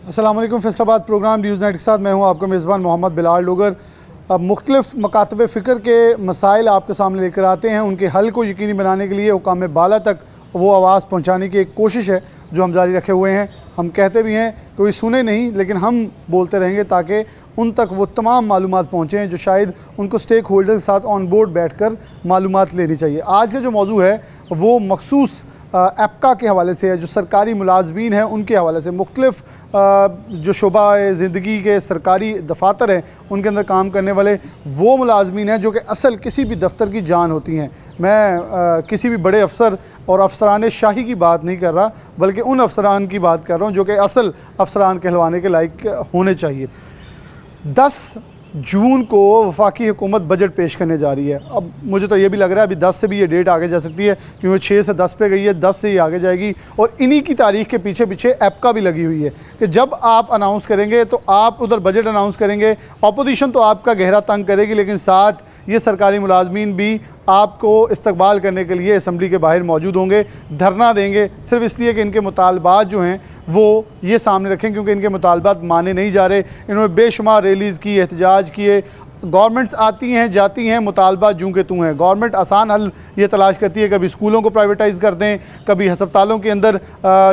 अस्सलाम वालेकुम। Faisalabad programme news night के साथ मैं हूं आपका मेज़बान मोहम्मद बिलाल डोगर। अब मुख्तलिफ़ मकातब फ़िक्र के मसाइल आपके सामने लेकर आते हैं, उनके हल को यकीनी बनाने के लिए हुकाम बाला तक वो आवाज़ पहुंचाने की एक कोशिश है जो हम जारी रखे हुए हैं। हम कहते भी हैं कोई सुने नहीं, लेकिन हम बोलते रहेंगे ताकि उन तक वो तमाम मालूमात पहुँचें जो शायद उनको स्टेक होल्डर के साथ ऑन बोर्ड बैठ कर मालूमात लेनी चाहिए। आज का जो मौजू है वो मखसूस एप्का के हवाले से है, जो सरकारी मुलाजमीन हैं उनके हवाले से। मुख्तलिफ़ जो शोबा ज़िंदगी के सरकारी दफातर हैं उनके अंदर काम करने वाले वो मुलाजमीन हैं जो कि असल किसी भी दफ्तर की जान होती हैं। मैं किसी भी बड़े अफसर और अफसरान शाही की बात नहीं कर रहा, बल्कि उन अफसरान की बात कर रहा हूँ जो कि असल अफसरान कहलवाने के लायक होने चाहिए। 10 जून को वफाकी हुकूमत बजट पेश करने जा रही है। अब मुझे तो ये भी लग रहा है अभी 10 से भी ये डेट आगे जा सकती है, क्योंकि 6 से 10 पे गई है, 10 से ही आगे जाएगी। और इन्हीं की तारीख के पीछे पीछे एप्का भी लगी हुई है कि जब आप अनाउंस करेंगे तो आप उधर बजट अनाउंस करेंगे, अपोजिशन तो आपका गहरा तंग करेगी, लेकिन साथ ये सरकारी मुलाजमीन भी आपको इस्तकबाल करने के लिए असम्बली के बाहर मौजूद होंगे, धरना देंगे, सिर्फ इसलिए कि इनके मुतालबात जो हैं वो ये सामने रखें, क्योंकि इनके मुतालबात माने नहीं जा रहे। इन्होंने बेशुमार रैलीज़ की, एहतजाज किए। गवर्नमेंट्स आती हैं जाती हैं, मुतालबा जूँ के तू हैं। गवर्नमेंट आसान हल ये तलाश करती है, कभी स्कूलों को प्राइवेटाइज़ कर दें, कभी हस्पतालों के अंदर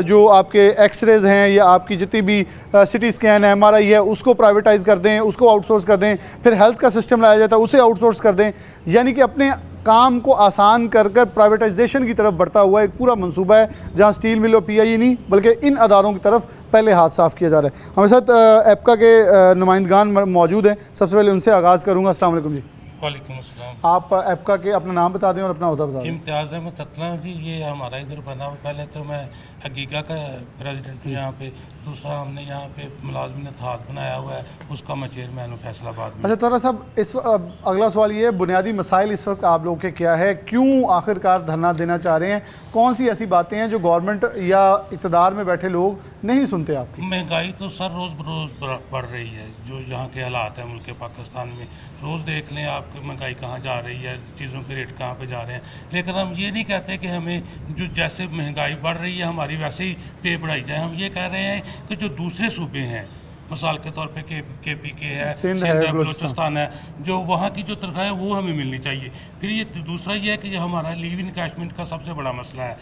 जो आपके एक्सरेज हैं या आपकी जितनी भी सिटी स्कैन है, MRI है, उसको प्राइवेटाइज़ कर दें, उसको आउटसोर्स कर दें। फिर हेल्थ का सिस्टम लाया जाता है, उसे आउटसोर्स कर दें। यानी कि अपने काम को आसान कर कर प्राइवेटाइजेशन की तरफ बढ़ता हुआ एक पूरा मंसूबा है, जहां स्टील मिल और PIE नहीं बल्कि इन अदारों की तरफ पहले हाथ साफ़ किया जा रहा है। हमारे साथ एप्का के नुमाइंदगान मौजूद हैं। सबसे पहले उनसे आगाज़ करूँगा। अस्सलाम वालेकुम जी। वालेकुम अस्सलाम। आप एप्का के अपना नाम बता दें और अपना ओहदा बता दें। इम्तियाज़ अहमद ततला जी, ये हमारा इधर बना हुआ। पहले तो मैं अगीगा का प्रेसिडेंट हूँ यहाँ पे, दूसरा हमने यहाँ पे मुलाजमिन इत्तेहाद बनाया हुआ है, उसका मैं चेयरमैन हूँ फैसलाबाद में। अच्छा तारा साहब, अगला सवाल ये है, बुनियादी मसाइल इस वक्त आप लोगों के क्या है, क्यों आखिरकार धरना देना चाह रहे हैं? कौन सी ऐसी बातें हैं जो गवर्नमेंट या इक़्तिदार में बैठे लोग नहीं सुनते आपकी? महंगाई तो सर रोज़ बरोज़ बढ़ रही है। जो यहाँ के हालात हैं मुल्क पाकिस्तान में, रोज़ देख लें आप महंगाई कहाँ जा रही है, चीज़ों के रेट कहाँ पे जा रहे हैं। लेकिन हम ये नहीं कहते कि हमें जो जैसे महंगाई बढ़ रही है हमारी वैसे ही पे बढ़ाई जाए। हम ये कह रहे हैं कि जो दूसरे सूबे हैं, मिसाल के तौर पे KPK है, सिंध है, बलूचिस्तान है, जो वहाँ की जो तनख्वाह है वो हमें मिलनी चाहिए। फिर ये दूसरा ये है कि हमारा लीव इनकैशमेंट का सबसे बड़ा मसला है,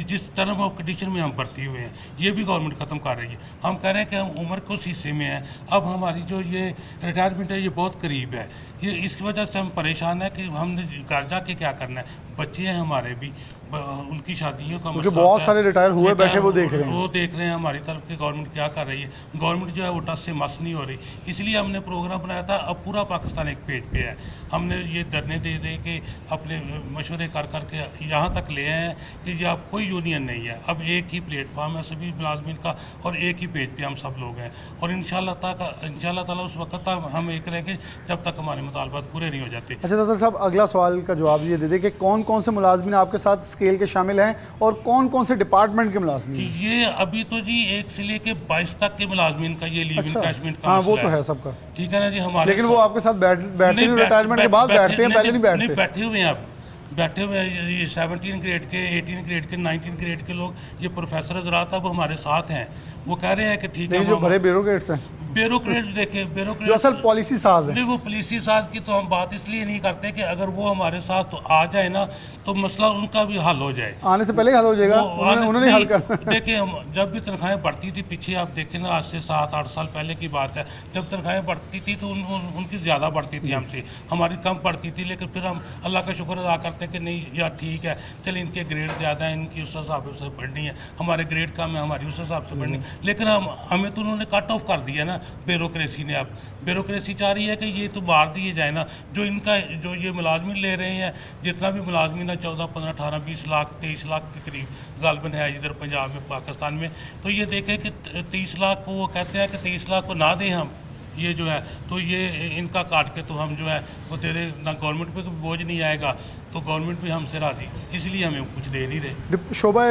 जिस टर्म ऑफ कंडीशन में हम भर्ती हुए हैं ये भी गवर्नमेंट ख़त्म कर रही है। हम कह रहे हैं कि हम उम्र को उस हिस्से में हैं, अब हमारी जो ये रिटायरमेंट है ये बहुत करीब है। ये इसकी वजह से हम परेशान हैं कि हमने घर जाके क्या करना है। बच्चे हैं हमारे भी, उनकी शादियों का क्योंकि बहुत सारे रिटायर हुए बैठे वो देख रहे हैं हमारी तरफ की गवर्नमेंट क्या कर रही है। गवर्नमेंट जो है वो टस से मस नहीं हो रही, इसलिए हमने प्रोग्राम बनाया था। अब पूरा पाकिस्तान एक पेज पे है। हमने ये धरने दे के अपने मशवरे कर के यहाँ तक ले आए हैं कि ये अब कोई यूनियन नहीं है, अब एक ही प्लेटफॉर्म है सभी मुलाजमिन का और एक ही पेज पे हम सब लोग हैं। और इंशाल्लाह ताला उस वक्त तक हम एक रहेंगे जब तक हमारे मुतालबात पूरे नहीं हो जाते। अच्छा दादा साहब, अगला सवाल का जवाब ये दे दें कि कौन कौन से मुलाजमिन आपके साथ स्केल के शामिल हैं और कौन कौन से डिपार्टमेंट के मुलाजमिन? ये अभी तो जी 1 से लेके 22 तक के मुलाजमिन का ये लीव इनकैशमेंट का हाँ, वो तो है सबका, ठीक है ना जी। हमारे लेकिन वो आपके साथ बैठते हैं रिटायरमेंट के बाद बैठते हैं, पहले नहीं बैठते? बैठे हुए हैं, अब बैठे हुए हैं। ये 17 ग्रेड के, 18 ग्रेड के, 19 ग्रेड के लोग, ये प्रोफेसर हजरात अब हमारे साथ हैं। वो कह रहे हैं कि ठीक है, जो बड़े ब्यूरोक्रेट्स हैं, ब्यूरोक्रेट देखे, ब्यूरोक्रेट जो असल पॉलिसी साज है। नहीं, वो पॉलिसी साज की तो हम बात इसलिए नहीं करते कि अगर वो हमारे साथ तो आ जाए ना तो मसला उनका भी हल हो जाए। आने से पहले ही हल हो जाएगा, उन्होंने हल करना। देखिए, हम जब भी तनख्वाहें बढ़ती थी पीछे, आप देखें ना, आज से 7-8 साल पहले की बात है, जब तनख्वाहें बढ़ती थी तो उनकी ज़्यादा बढ़ती थी हमसे, हमारी कम बढ़ती थी। लेकिन फिर हम अल्लाह का शुक्र अदा करते कि नहीं यार ठीक है, चल इनके ग्रेड ज़्यादा है, इनकी उस हिसाब से बढ़नी है, हमारे ग्रेड कम है, हमारी उस हिसाब से बढ़नी। लेकिन हमें तो उन्होंने कट ऑफ कर दिया ना ब्यूरोक्रेसी ने। अब ब्यूरोक्रेसी चाह रही है कि ये तो मार दिए जाए ना, जो इनका जो ये मुलाजमिन ले रहे हैं, जितना भी मुलाजमिन है 14, 15, 18, 20 लाख, 23 लाख के करीब गालबन है इधर पंजाब में, पाकिस्तान में। तो ये देखें कि 30 लाख को वो कहते हैं कि 30 लाख को ना दें हम, ये जो है तो ये इनका काट के तो हम जो है वो दे रहे ना, गवर्नमेंट पे बोझ नहीं आएगा तो गवर्नमेंट भी हमसे राजी, इसलिए हमें कुछ दे नहीं रहे। शोबा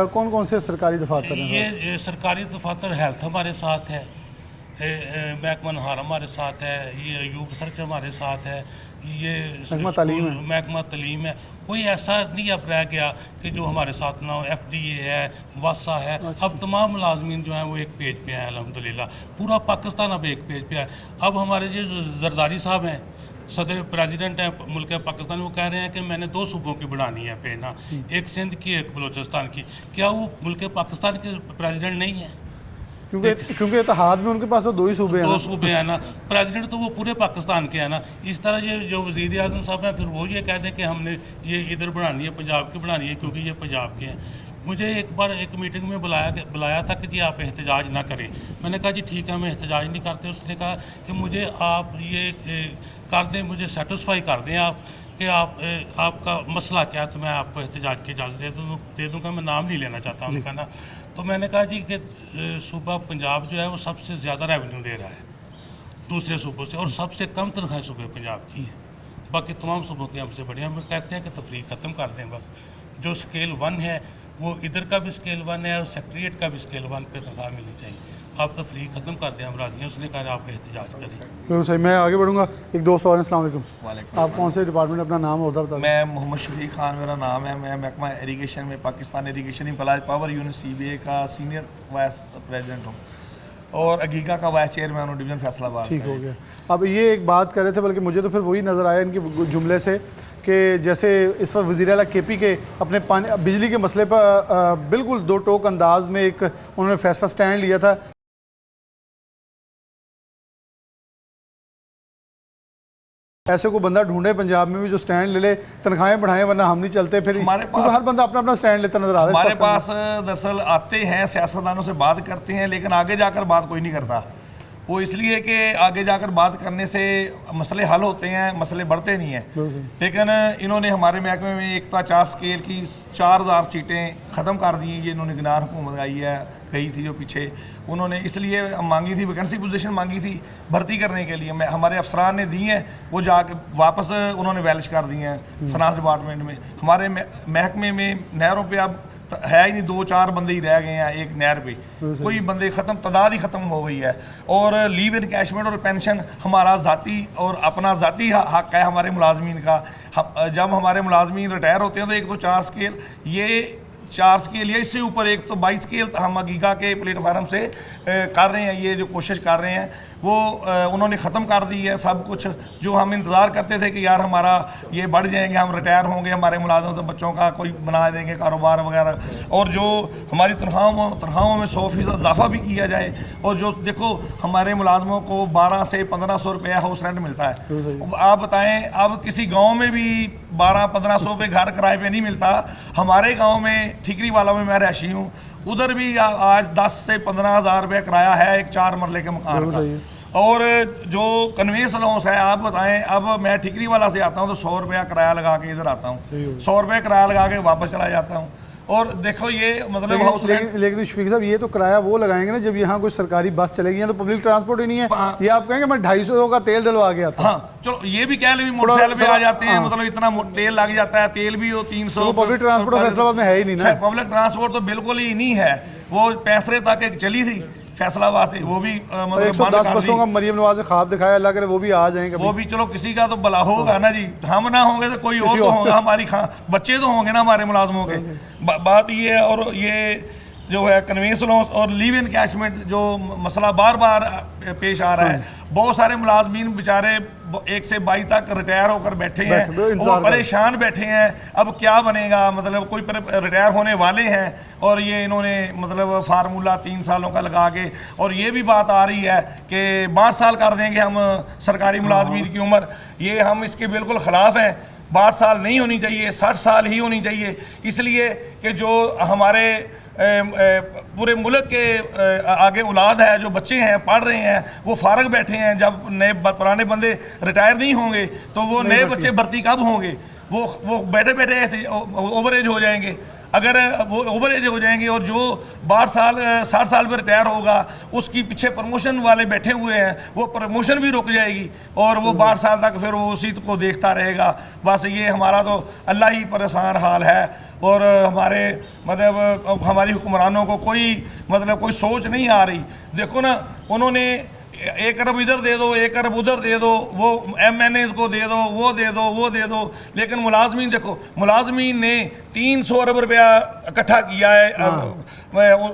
कौन कौन से सरकारी दफातर हैं? ये सरकारी दफातर हेल्थ हमारे साथ है, महकमा नहार हमारे साथ है, ये अयूब सर्च हमारे साथ है, ये महकमा तलीम है। कोई ऐसा नहीं अब रह गया कि जो हमारे साथ ना हो। FDA है, वासा है। अब तमाम मुलाजमीन जो हैं वो एक पेज पे हैं अल्हम्दुलिल्लाह। पूरा पाकिस्तान अब एक पेज पे है। अब हमारे जो जरदारी साहब हैं, सदर प्रेसिडेंट हैं मुल्क पाकिस्तान, वो कह रहे हैं कि मैंने 2 सूबों की बनानी है पेना, एक सिंध की एक बलूचिस्तान की। क्या वो मुल्क पाकिस्तान के प्रेसिडेंट नहीं है? क्योंकि इत्तेहाद में उनके पास तो 2 ही सूबे हैं। 2 सूबे हैं ना, प्रेसिडेंट तो वो पूरे पाकिस्तान के हैं ना। इस तरह ये जो वज़ीर आज़म साहब हैं, फिर वो ये कह दें कि हमने ये इधर बनानी है, पंजाब की बनानी है क्योंकि ये पंजाब के हैं। मुझे एक बार एक मीटिंग में बुलाया था कि जी आप एहतजाज ना करें। मैंने कहा जी ठीक है, मैं एहतजाज नहीं करते। उसने कहा कि मुझे आप ये कर दें, मुझे सेटिस्फाई कर दें आप कि आपका मसला क्या है, तो मैं आपको एहतजाज की इजाज़त दे दूँगा। मैं नाम नहीं लेना चाहता उनका ना। तो मैंने कहा जी कि सूबा पंजाब जो है वो सबसे ज़्यादा रेवेन्यू दे रहा है दूसरे सूबों से, और सबसे कम तनख्वाहें सूबे पंजाब की हैं। बाकी तमाम सूबों के हमसे बढ़िया। हम कहते हैं कि तफरीक ख़त्म कर दें बस। जो स्केल 1 है वो इधर का भी स्केल 1 है और सेक्रेटरीट का भी स्केल 1 पे तनख्वाह मिलनी चाहिए। आप तफरीक ख़त्म कर दें, हम राजी हैं। उसने कहा आप एहतजाज करें। बिल्कुल सही। मैं आगे बढ़ूँगा। एक दोस्त और, अस्सलाम वालेकुम। आप कौन से डिपार्टमेंट, अपना नाम होता बता। मैं मोहम्मद शफीक खान मेरा नाम है। मैं महकमा इरीगेशन में Pakistan irrigation employees power unit CBA का सीनियर वाइस प्रेसिडेंट हूँ और अगीगा का वाइस चेयरमैन हूँ डिवीज़न फैसलाबाद। ठीक हो गया। अब ये एक बात कर रहे थे, बल्कि मुझे तो फिर वही नज़र आया इनके जुमले से कि जैसे इस वक्त वज़ीर आला KP के अपने बिजली के मसले पर बिल्कुल 2 टोक अंदाज में एक उन्होंने फैसला स्टैंड लिया था। ऐसे को बंदा ढूंढे पंजाब में भी जो स्टैंड ले ले, तनख्वाहें बढ़ाएं, वरना हम नहीं चलते। फिर हमारे पास हर बंदा अपना अपना स्टैंड लेता नजर आ रहा है। हमारे पास दरअसल आते हैं, सियासतदानों से बात करते हैं, लेकिन आगे जाकर बात कोई नहीं करता। वो इसलिए कि आगे जाकर बात करने से मसले हल होते हैं, मसले बढ़ते नहीं हैं। लेकिन इन्होंने हमारे महकमे में 1 था 4 स्केल की 4000 सीटें ख़त्म कर दी। ये इन्होंने गिनार हुकूमत आई है, गई थी जो पीछे, उन्होंने इसलिए मांगी थी, वैकेंसी पोजीशन मांगी थी भर्ती करने के लिए। हमारे अफसरान ने दी हैं, वो जाके वापस उन्होंने वैलिश कर दी हैं फाइनेंस डिपार्टमेंट में। हमारे महकमे में नहरों पे अब है ही नहीं, 2-4 बंदे ही रह गए हैं एक नहर पे, कोई बंदे ख़त्म, तादाद ही ख़त्म हो गई है। और लीव इनकैशमेंट और पेंशन हमारा ज़ाती और अपना ज़ाती हक़ है हमारे मुलाजमीन का। जब हमारे मुलाजमीन रिटायर होते हैं तो 1 तो 4 स्केल, ये 4 स्केल या इससे ऊपर 1 तो 22 स्केल हम अगीगा के प्लेटफार्म से कर रहे हैं। ये जो कोशिश कर रहे हैं वो उन्होंने ख़त्म कर दी है सब कुछ। जो हम इंतज़ार करते थे कि यार हमारा ये बढ़ जाएंगे, हम रिटायर होंगे, हमारे मुलाजम से बच्चों का कोई बना देंगे कारोबार वगैरह, और जो हमारी तनख्वाहों में 100% इजाफा भी किया जाए। और जो देखो हमारे मुलाजमों को 1200 से 1500 रुपया हाउस रेंट मिलता है। आप बताएं, अब किसी गाँव में भी 1200-1500 पे घर किराए पे नहीं मिलता। हमारे गाँव में ठीकरी वाला में मैं रहशी हूँ, उधर भी आज 10 से 15 हज़ार रुपये किराया है एक 4 मरले के मकान का। और जो कन्वेंस अलाउंस है, आप बताएं, अब मैं ठीकरी वाला से आता हूँ तो 100 रुपया किराया लगा के इधर आता हूँ, 100 रुपये किराया लगा के वापस चला जाता हूँ। और देखो ये मतलब हाउस रेंट। लेकिन शफीक साहब, ये तो किराया वो लगाएंगे ना जब यहाँ कोई सरकारी बस चलेगी, यहाँ तो पब्लिक ट्रांसपोर्ट ही नहीं है। ये आप कहेंगे मैं 250 का तेल डलवा गया था। हाँ चलो ये भी कह लो, मोटरसाइकिल पे आ जाते हैं, मतलब इतना तेल लग जाता है, तेल भी वो 300। पब्लिक ट्रांसपोर्ट फैसलाबाद में है ही नहीं ना। पब्लिक ट्रांसपोर्ट तो बिल्कुल ही नहीं है। वो पैसरे तक एक चली थी फैसलाबाद से, वो भी मतलब 110 बसों का मरियम नवाज ने ख्वाब दिखाया, अल्लाह करे वो भी आ जाएंगे। वो भी चलो किसी का तो भला होगा ना जी, हम ना होंगे तो कोई और तो होगा, हमारी बच्चे तो होंगे ना हमारे मुलाजमों के। बात ये है। और ये जो है कन्वेंस लॉस और लीव इनकैशमेंट जो मसला बार बार पेश आ रहा है, बहुत सारे मुलाजमीन बेचारे 1 से 22 तक रिटायर होकर बैठे हैं, वो परेशान बैठे हैं। अब क्या बनेगा, मतलब कोई रिटायर होने वाले हैं और ये इन्होंने मतलब फार्मूला 3 सालों का लगा के, और ये भी बात आ रही है कि 62 साल कर देंगे हम सरकारी मुलाजमीन की उम्र। ये हम इसके बिल्कुल ख़िलाफ़ हैं। 62 साल नहीं होनी चाहिए, 60 साल ही होनी चाहिए। इसलिए कि जो हमारे पूरे मुल्क के आगे औलाद है, जो बच्चे हैं पढ़ रहे हैं, वो फारग बैठे हैं। जब नए पुराने बंदे रिटायर नहीं होंगे तो वो नए बच्चे भर्ती कब होंगे? वो बैठे बैठे ऐसे ओवर एज हो जाएंगे। अगर वो ओवर एज हो जाएंगे और जो 62 साल 60 साल पर रिटायर होगा उसकी पीछे प्रमोशन वाले बैठे हुए हैं, वो प्रमोशन भी रुक जाएगी और वो 62 साल तक फिर वो उसी को देखता रहेगा। बस ये हमारा तो अल्लाह ही परेशान हाल है। और हमारे मतलब हमारी हुक्मरानों को कोई सोच नहीं आ रही। देखो ना, उन्होंने 1 अरब इधर दे दो, 1 अरब उधर दे दो, वो MNAs को दे दो, वो दे दो, वो दे दो, लेकिन मुलाजमीन देखो, मुलाजमीन ने 300 अरब रुपया इकट्ठा किया है,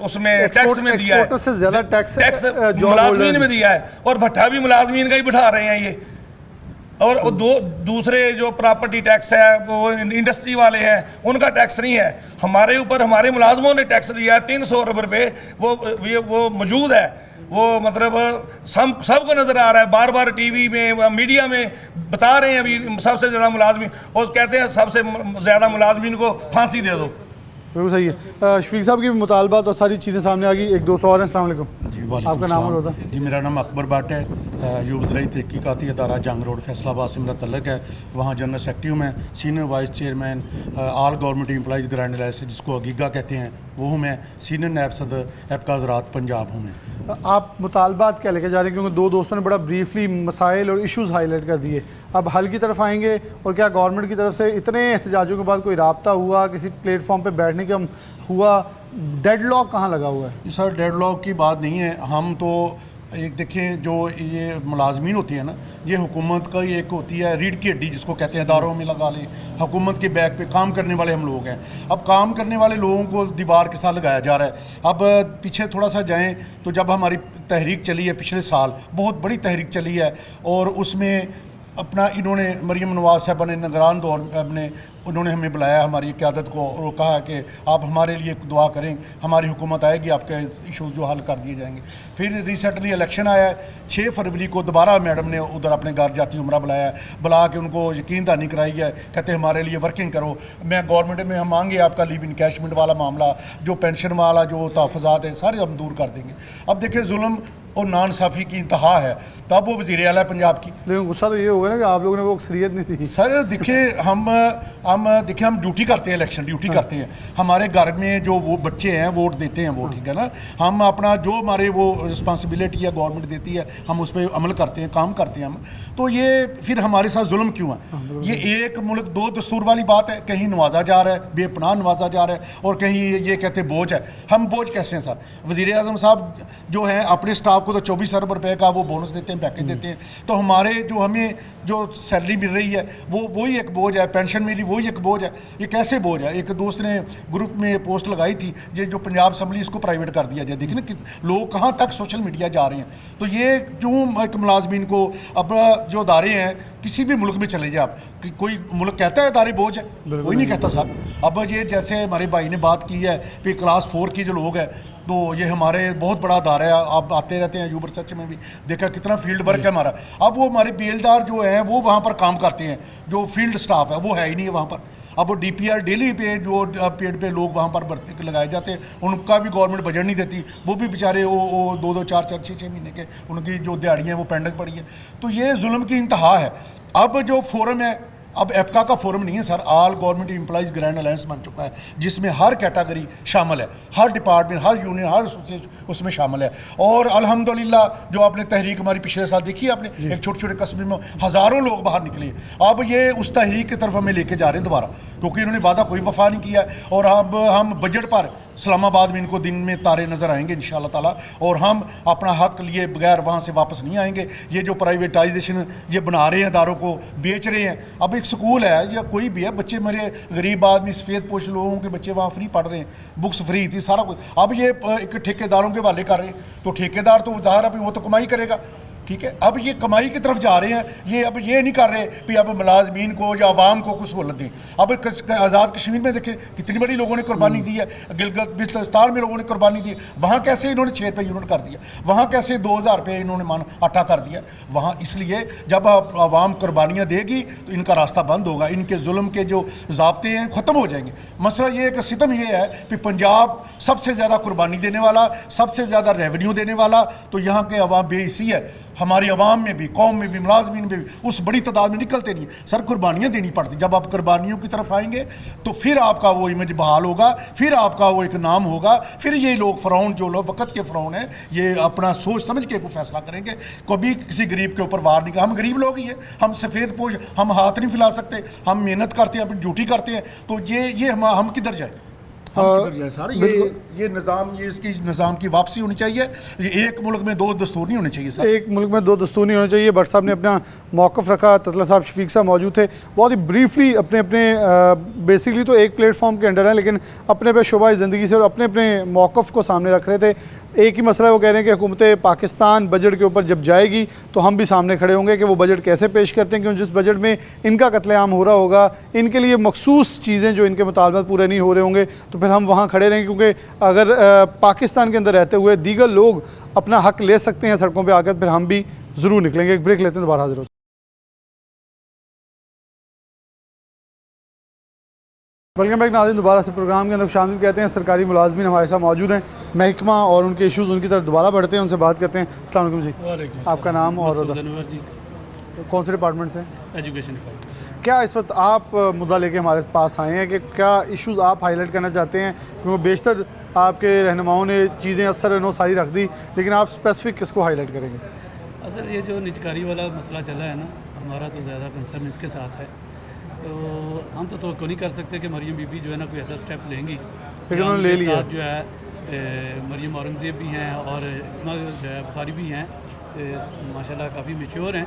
उसमें टैक्स में दिया है, एक्सपोर्टर से ज़्यादा टैक्स मुलाजमीन में दिया है, और भट्ठा भी मुलाजमीन का ही बिठा रहे हैं ये। और दूसरे जो प्रॉपर्टी टैक्स है वो इंडस्ट्री वाले हैं, उनका टैक्स नहीं है, हमारे ऊपर हमारे मुलाजमों ने टैक्स दिया है 300 अरब रुपये, वो मौजूद है, वो मतलब सबको नज़र आ रहा है, बार बार टीवी में मीडिया में बता रहे हैं अभी सबसे ज़्यादा मुलाजमीन, और कहते हैं सबसे ज़्यादा मुलाजमीन को फांसी दे दो। बिल्कुल सही है। शफीक साहब की भी मुतालबात और सारी चीज़ें सामने आ गई। एक दोस्त और हैं, अस्सलाम वालेकुम जी, वालेकुम आपका नाम सलाम। और होता? जी, मेरा नाम अकबर भट्ट है, यूब ज़राई तहक़ीक़ाती अदारा जंग रोड फैसलाबाद से मेरा तल्लक है, वहाँ जनरल सेक्रेटरी हूँ मैं, senior vice chairman all government employees grand alliance जिसको अगीगा कहते हैं वो हूँ मैं, सीनियर नायब सदर एपका ज़राअत पंजाब हूँ मैं। आप मुतालबात क्या लेके जा रहे हैं, क्योंकि दो दोस्तों ने बड़ा ब्रीफली मसाइल और इश्यूज़ हाईलाइट कर दिए, अब हल की तरफ आएंगे, और क्या गवर्नमेंट की तरफ से इतने एहतजाजों के बाद कोई राब्ता हुआ, किसी प्लेटफॉर्म पे बैठने का हुआ, डेडलॉक कहाँ लगा हुआ है? सर, डेडलॉक की बात नहीं है, हम तो एक देखें जो ये मुलाजमीन होती है ना, ये हुकूमत का ही एक होती है रीढ़ की हड्डी जिसको कहते हैं, इदारों में लगा लें, हुकूमत के बैक पे काम करने वाले हम लोग हैं। अब काम करने वाले लोगों को दीवार के साथ लगाया जा रहा है। अब पीछे थोड़ा सा जाएं तो जब हमारी तहरीक चली है पिछले साल, बहुत बड़ी तहरीक चली है, और उसमें अपना इन्होंने मरीम नवाज साहब ने निगरान दौर अपने उन्होंने हमें बुलाया, हमारी क़यादत को, और कहा कि आप हमारे लिए दुआ करें, हमारी हुकूमत आएगी, आपके इशूज़ जो हल कर दिए जाएंगे। फिर रिसेंटली इलेक्शन आया है, 6 फरवरी को दोबारा मैडम ने उधर अपने घर जाती उम्रा बुलाया, बुला के उनको यकीन दहानी कराई है, कहते हैं हमारे लिए वर्किंग करो। मैं गवर्नमेंट में हम मांगे आपका लीव इनकैशमेंट वाला मामला, जो पेंशन वाला जो तहफ़्फ़ुज़ात है, सारे हम दूर कर देंगे। अब देखिए जुल्म और नानसाफ़ी की इंतहा है, तब वो वज़ीर आला पंजाब की। लेकिन गुस्सा तो ये होगा ना कि आप लोगों ने वो अक्सरियत नहीं दी। सर देखिए, हम ड्यूटी करते हैं, इलेक्शन ड्यूटी करते हैं, हमारे घर में जो वो बच्चे हैं वोट देते हैं वो, ठीक है ना, हम अपना जो हमारे वो रिस्पॉन्सिबिलिटी है गवर्नमेंट देती है, हम उस पर अमल करते हैं, काम करते हैं हम। तो ये फिर हमारे साथ जुल्म क्यों है? ये एक मुल्क दो दस्तूर वाली बात है, कहीं नवाजा जा रहा है, बेपनाह नवाजा जा रहा है, और कहीं ये कहते बोझ है। हम बोझ कैसे हैं सर? वज़ीर आज़म साहब जो हैं अपने स्टाफ को तो 24 अरब रुपए का वो बोनस देते हैं, पैकेज देते हैं, तो हमारे जो हमें जो सैलरी मिल रही है वो वही एक बोझ है, पेंशन मिली वही एक बोझ है। ये कैसे बोझ है? एक दोस्त ने ग्रुप में पोस्ट लगाई थी, ये जो पंजाब असम्बली इसको प्राइवेट कर दिया जाए। देखिए ना कि लोग कहाँ तक सोशल मीडिया जा रहे हैं। तो ये क्यों एक मुलाजमीन को, अब जो अदारे हैं किसी भी मुल्क में चले जाए आप, कोई मुल्क कहता है अदारे बोझ है? कोई नहीं कहता सर। अब ये जैसे हमारे भाई ने बात की है कि क्लास 4 की जो लोग हैं, तो ये हमारे बहुत बड़ा अदारा है, आप आते रहते हैं, यूबर सर्च में भी देखा कितना फील्ड वर्क है हमारा। अब वो हमारे बेलदार जो हैं वो वहाँ पर काम करते हैं, जो फील्ड स्टाफ है वो है ही नहीं है वहाँ पर। अब वो DPR डेली पे जो पेड पे लोग वहाँ पर भर्ती लगाए जाते हैं, उनका भी गवर्नमेंट बजट नहीं देती, वो भी बेचारे वो 2-2, 4-4, 6-6 महीने के उनकी जो दिहाड़ियाँ हैं वो पेंडिंग पड़ी है। तो ये जुल्म की इंतहा है। अब जो फोरम है, अब एपका का फोरम नहीं है sir, all government employees grand alliance बन चुका है, जिसमें हर कैटेगरी शामिल है, हर डिपार्टमेंट, हर यूनियन, हर एसोसिएशन उसमें शामिल है। और अल्हम्दुलिल्लाह जो आपने तहरीक हमारी पिछले साल देखी आपने, एक छोटे छोटे कस्बे में हज़ारों लोग बाहर निकले। अब ये उस तहरीक की तरफ हमें लेके जा रहे हैं दोबारा, क्योंकि इन्होंने वादा कोई वफा नहीं किया है। और अब हम बजट पर इस्लामाबाद में इनको दिन में तारे नज़र आएंगे इंशाअल्लाह ताला, और हम अपना हक लिए बगैर वहाँ से वापस नहीं आएंगे। ये जो प्राइवेटाइजेशन ये बना रहे हैं, इदारों को बेच रहे हैं। अब एक स्कूल है या कोई भी है, बच्चे मेरे गरीब आदमी सफ़ेद पोश लोगों के बच्चे वहाँ फ्री पढ़ रहे हैं, बुक्स फ्री थी, सारा कुछ। अब ये एक ठेकेदारों के हवाले कर रहे हैं, तो ठेकेदार तो ज़ाहिर है वो तो कमाई करेगा, ठीक है। अब ये कमाई की तरफ जा रहे हैं, ये अब ये नहीं कर रहे कि अब मुलाजमीन को या आवाम को कुछ सहूलत दें। अब आज़ाद कश्मीर में देखें कितनी बड़ी लोगों ने कुर्बानी दी है, गिलगित बिल्तिस्तान में लोगों ने कुर्बानी दी है, वहाँ कैसे इन्होंने 6 रुपये यूनिट कर दिया, वहाँ कैसे 2000 रुपये इन्होंने मानो आटा कर दिया वहाँ। इसलिए जब आवाम कुर्बानियाँ देगी तो इनका रास्ता बंद होगा, इनके जुल्म के जो ज़ाब्ते हैं ख़त्म हो जाएंगे। मसला ये है कि सितम ये है कि पंजाब सबसे ज़्यादा कुर्बानी देने वाला, सबसे ज़्यादा रेवेन्यू देने वाला, तो यहाँ के अवाम बेहिसी है। हमारी आवाम में भी, कौम में भी, मुलाजमीन में भी उस बड़ी तादाद में निकलते नहीं। सर कुर्बानियाँ देनी पड़ती, जब आप कुर्बानियों की तरफ आएंगे तो फिर आपका वो इमेज बहाल होगा, फिर आपका वो एक नाम होगा, फिर ये लोग फ़िरौन जो लोग वक़्त के फ़िरौन हैं, ये अपना सोच समझ के कोई फैसला करेंगे। कभी किसी गरीब के ऊपर वार नहीं, हम गरीब लोग ही हैं, हम सफ़ेद पोश, हम हाथ नहीं फैला सकते, हम मेहनत करते हैं, अपनी ड्यूटी करते हैं, तो ये हम किधर जाए? हम किधर जाए सर? ये निज़ाम, ये इसकी निज़ाम की वापसी होनी चाहिए। ये एक मुल्क में दो दस्तूर नहीं होने चाहिए सर। एक मुल्क में दो दस्तूर नहीं होने चाहिए। भट्ट साहब ने अपना मौक़िफ़ रखा, ततला साहब, शफीक साहब मौजूद थे। बहुत ही ब्रीफली अपने अपने बेसिकली तो एक प्लेटफॉर्म के अंडर है, लेकिन अपने अपने शोबा ज़िंदगी से और अपने अपने मौक़िफ़ को सामने रख रहे थे। एक ही मसला है, वो कह रहे हैं कि हुकूमत पाकिस्तान बजट के ऊपर जब जाएगी तो हम भी सामने खड़े होंगे कि वो बजट कैसे पेश करते हैं, क्योंकि जिस बजट में इनका कत्लेआम हो रहा होगा, इनके लिए मखसूस चीज़ें जो इनके मुतालबात पूरे नहीं हो रहे होंगे, तो फिर हम वहाँ खड़े रहेंगे। क्योंकि अगर पाकिस्तान के अंदर रहते हुए दीगर लोग अपना हक ले सकते हैं सड़कों पर आकर, फिर हम भी ज़रूर निकलेंगे। एक ब्रेक लेते हैं, दोबारा हाजिर होते हैं। वेलकम बैक नाज़रीन, दोबारा से प्रोग्राम के अंदर शामिल कहते हैं। सरकारी मुलाजमीन हमारे साथ मौजूद हैं, महकमा और उनके इशूज़, उनकी तरफ दोबारा बढ़ते हैं, उनसे बात करते हैं। अस्सलाम वालेकुम जी, आपका नाम और जी, कौन से डिपार्टमेंट से? Education department. क्या इस वक्त आप मुद्दा लेके हमारे पास आए हैं कि क्या इश्यूज़ आप हाईलाइट करना चाहते हैं? क्योंकि बेशतर आपके रहनुमाओं ने चीज़ें असर नो सारी रख दी, लेकिन आप स्पेसिफिक किसको हाईलाइट करेंगे? असल ये जो निजकारी वाला मसला चला है ना, हमारा तो ज़्यादा कंसर्न इसके साथ है। तो हम तो नहीं कर सकते कि मरियम बीबी जो है ना कोई ऐसा स्टेप लेंगी, लेकिन उन्होंने ले लिया। जो है मरियम औरंगज़ेब भी हैं और इसमा जो है बुखारी भी हैं, माशाल्लाह काफ़ी मैच्योर हैं,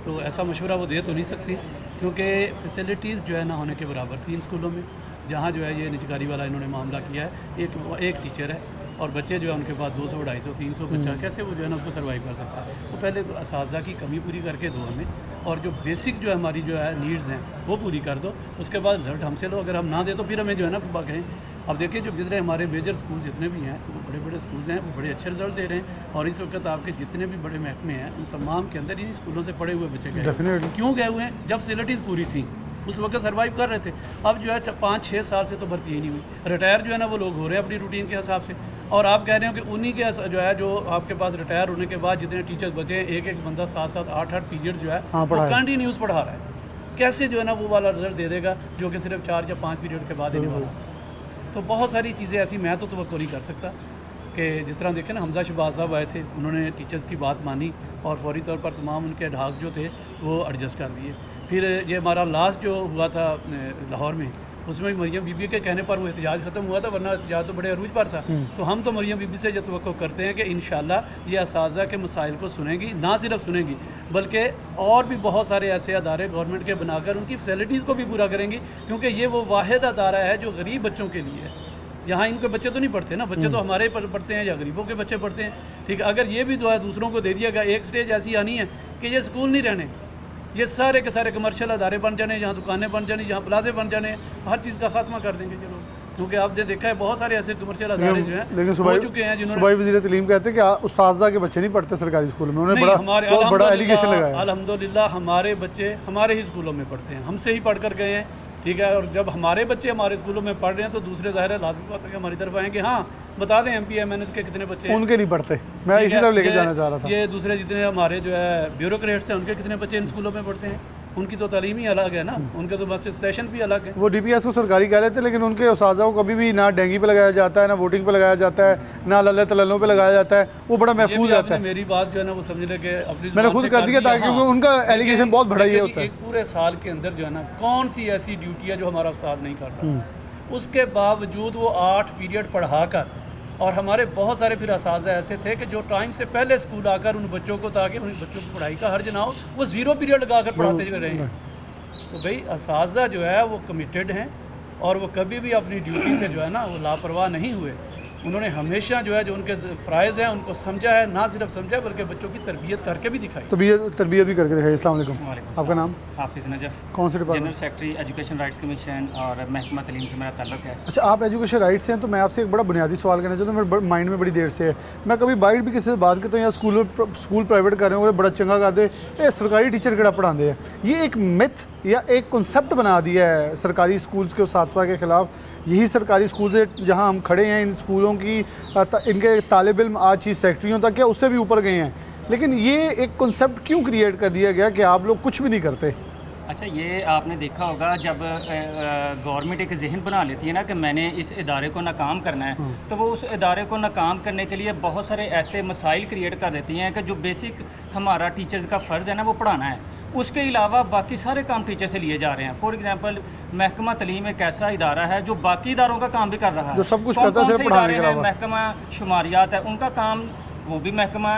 तो ऐसा मशवरा वो दे तो नहीं सकती, क्योंकि फैसिलिटीज़ जो है ना होने के बराबर थी इन स्कूलों में जहाँ जो है ये निजकारी वाला इन्होंने मामला किया है। एक टीचर है और बच्चे जो है उनके पास 200, 250, 300 बच्चा, कैसे वो जो है ना उसको सर्वाइव कर सकता है? तो पहले असातिज़ा की कमी पूरी करके दो हमें, और जो बेसिक जो है हमारी जो है नीड्स हैं वो पूरी कर दो, उसके बाद रिजल्ट हमसे लो। अगर हम ना दे तो फिर हमें जो है ना कहें। अब देखिए जो जितने हमारे मेजर स्कूल जितने भी हैं, वो बड़े बड़े स्कूल्स हैं, वो बड़े अच्छे रिजल्ट दे रहे हैं, और इस वक्त आपके जितने भी बड़े महकमे हैं उन तमाम के अंदर इन स्कूलों से पढ़े हुए बच्चे गए। क्यों गए हुए हैं? जब फैसिलिटीज़ पूरी थी उस वक्त सर्वाइव कर रहे थे। अब जो है 5-6 साल से तो भर्ती ही नहीं हुई। रिटायर जो है ना वो लोग हो रहे हैं अपनी रूटीन के हिसाब से, और आप कह रहे हो कि उन्हीं के जो है जो आपके पास रिटायर होने के बाद जितने टीचर्स बचे हैं, एक बंदा 7-7, 8-8 पीरियड जो है वो कंटिन्यूस पढ़ा रहा है। कैसे जो है ना वो वाला रिजल्ट दे देगा जो कि सिर्फ 4 या 5 पीरियड के बाद देने वाला? तो बहुत सारी चीज़ें ऐसी मैं तो तवक्को नहीं कर सकता कि जिस तरह देखें ना, हमजा शहबाज साहब आए थे, उन्होंने टीचर्स की बात मानी और फौरी तौर पर तमाम उनके ढाक जो थे वो एडजस्ट कर दिए। फिर ये हमारा लास्ट जो हुआ था लाहौर में, उसमें मरियम बीबी के कहने पर वो एहतजाज ख़त्म हुआ था, वरना एहतजाज तो बड़े अरूज पर था। तो हम तो मरियम बीबी से ये तवक्को करते हैं कि इंशाल्लाह ये असातिज़ा के मसाइल को सुनेंगी, ना सिर्फ सुनेंगी बल्कि और भी बहुत सारे ऐसे अदारे गवर्नमेंट के बनाकर उनकी फैसिलिटीज़ को भी पूरा करेंगी, क्योंकि ये वो वाहिद अदारा है जो गरीब बच्चों के लिए है। यहाँ इनके बच्चे तो नहीं पढ़ते ना, बच्चे तो हमारे पढ़ते हैं या गरीबों के बच्चे पढ़ते हैं। ठीक है, अगर ये भी दुआ दूसरों को दे दिया गया, एक स्टेज ऐसी आनी है कि ये स्कूल नहीं रहने, ये सारे के सारे कमर्शियल अदारे बन जाने, जहाँ दुकानें बन जाने, जहाँ प्लाजे बन जाने, हर चीज़ का खात्मा कर देंगे चलो। क्योंकि आपने देखा है बहुत सारे ऐसे कमर्शियल अदारे जो हैं हो चुके हैं जिन्होंने। सूबाई वज़ीर तलीम कहते हैं कि उस्ताज़ा के बच्चे नहीं पढ़ते सरकारी स्कूलों में, उन्होंने बहुत बड़ा एलिगेशन लगाया। अल्हम्दुलिल्लाह हमारे बच्चे हमारे ही स्कूलों में पढ़ते हैं, हमसे ही पढ़ कर गए हैं। ठीक है, और जब हमारे बच्चे हमारे स्कूलों में पढ़ रहे हैं तो दूसरे ज़ाहिर है लाजमी बात है कि हमारी तरफ आएँ कि हाँ बता दें MPMNS के कितने बच्चे हैं। उनके नहीं पढ़ते, मैं इसी तरफ लेके जाना चाह रहा था। ये दूसरे जितने हमारे जो है ब्यूरोक्रेट्स हैं उनके कितने बच्चे इन स्कूलों में पढ़ते हैं, उनकी तो तालीम ही अलग है ना, उनके तो बस सेशन भी अलग है। वो DPS को सरकारी कह लेते हैं, लेकिन उनके उस्ताज़ा को कभी भी ना डेंगी पे लगाया जाता है, ना वोटिंग पे लगाया जाता है, ना लल्ले तलल्लों पे लगाया जाता है, वो बड़ा महफूज रहता है। मेरी बात जो है ना वो समझ ले के अपनी मैंने खुद कर दिया था, क्योंकि उनका एलिगेशन बहुत बड़ा ये होता है। एक पूरे साल के अंदर जो है ना कौन सी ऐसी ड्यूटी है जो हमारा उस्ताद नहीं कर रहा, उसके बावजूद वो 8 पीरियड पढ़ा कर, और हमारे बहुत सारे फिर असातिज़ा ऐसे थे कि जो टाइम से पहले स्कूल आकर उन बच्चों को, ताकि उन बच्चों की पढ़ाई का हर्ज ना हो, वो 0 पीरियड लगा कर पढ़ाते रहे हैं। तो भाई असातिज़ा जो है वो कमिटेड हैं और वो कभी भी अपनी ड्यूटी से जो है ना वो लापरवाह नहीं हुए। उन्होंने हमेशा जो है जो उनके फ़राइज़ हैं उनको समझा है, ना सिर्फ समझा बल्कि बच्चों की तरबियत करके भी दिखाई। तरबियत भी करके दिखाई। अस्सलाम वालेकुम, आपका नाम? हाफिज़ नजफ़, कौन से department? General secretary education rights commission और महकमा तलीम से मेरा ताल्लुक़ है। अच्छा, आप एजुकेशन राइट्स हैं, तो मैं आपसे एक बड़ा बुनियादी सवाल करना चाहता हूँ, मेरे माइंड में बड़ी देर से है। मैं कभी बाइट भी किसी से बात करता हूँ या स्कूल प्राइवेट कर रहे हो, बड़ा चंगा कर दे, ये सरकारी टीचर केड़ा पढ़ाते हैं, ये एक मिथ या एक कॉन्सेप्ट बना दिया है सरकारी स्कूल्स के उस्ताद के ख़िलाफ़। यही सरकारी स्कूल से जहाँ हम खड़े हैं, इन स्कूलों की इनके तालिब इल्म आज चीफ सेक्रेटरियों तक या उससे भी ऊपर गए हैं, लेकिन ये एक कॉन्सेप्ट क्यों क्रिएट कर दिया गया कि आप लोग कुछ भी नहीं करते? अच्छा, ये आपने देखा होगा जब गवर्नमेंट एक जहन बना लेती है ना कि मैंने इस इदारे को नाकाम करना है, तो वो उस इदारे को नाकाम करने के लिए बहुत सारे ऐसे मसाइल क्रिएट कर देती हैं कि जो बेसिक हमारा टीचर्स का फ़र्ज़ है ना वो पढ़ाना है, उसके अलावा बाकी सारे काम टीचर से लिए जा रहे हैं। फॉर एग्जांपल महकमा तलीम एक ऐसा इदारा है जो बाकी इदारों का काम भी कर रहा है, जो सब कुछ कौन करता है कौन सिर्फ से पढ़ाने इदारे के हैं, अलावा। महकमा शुमारियात है उनका काम वो भी महकमा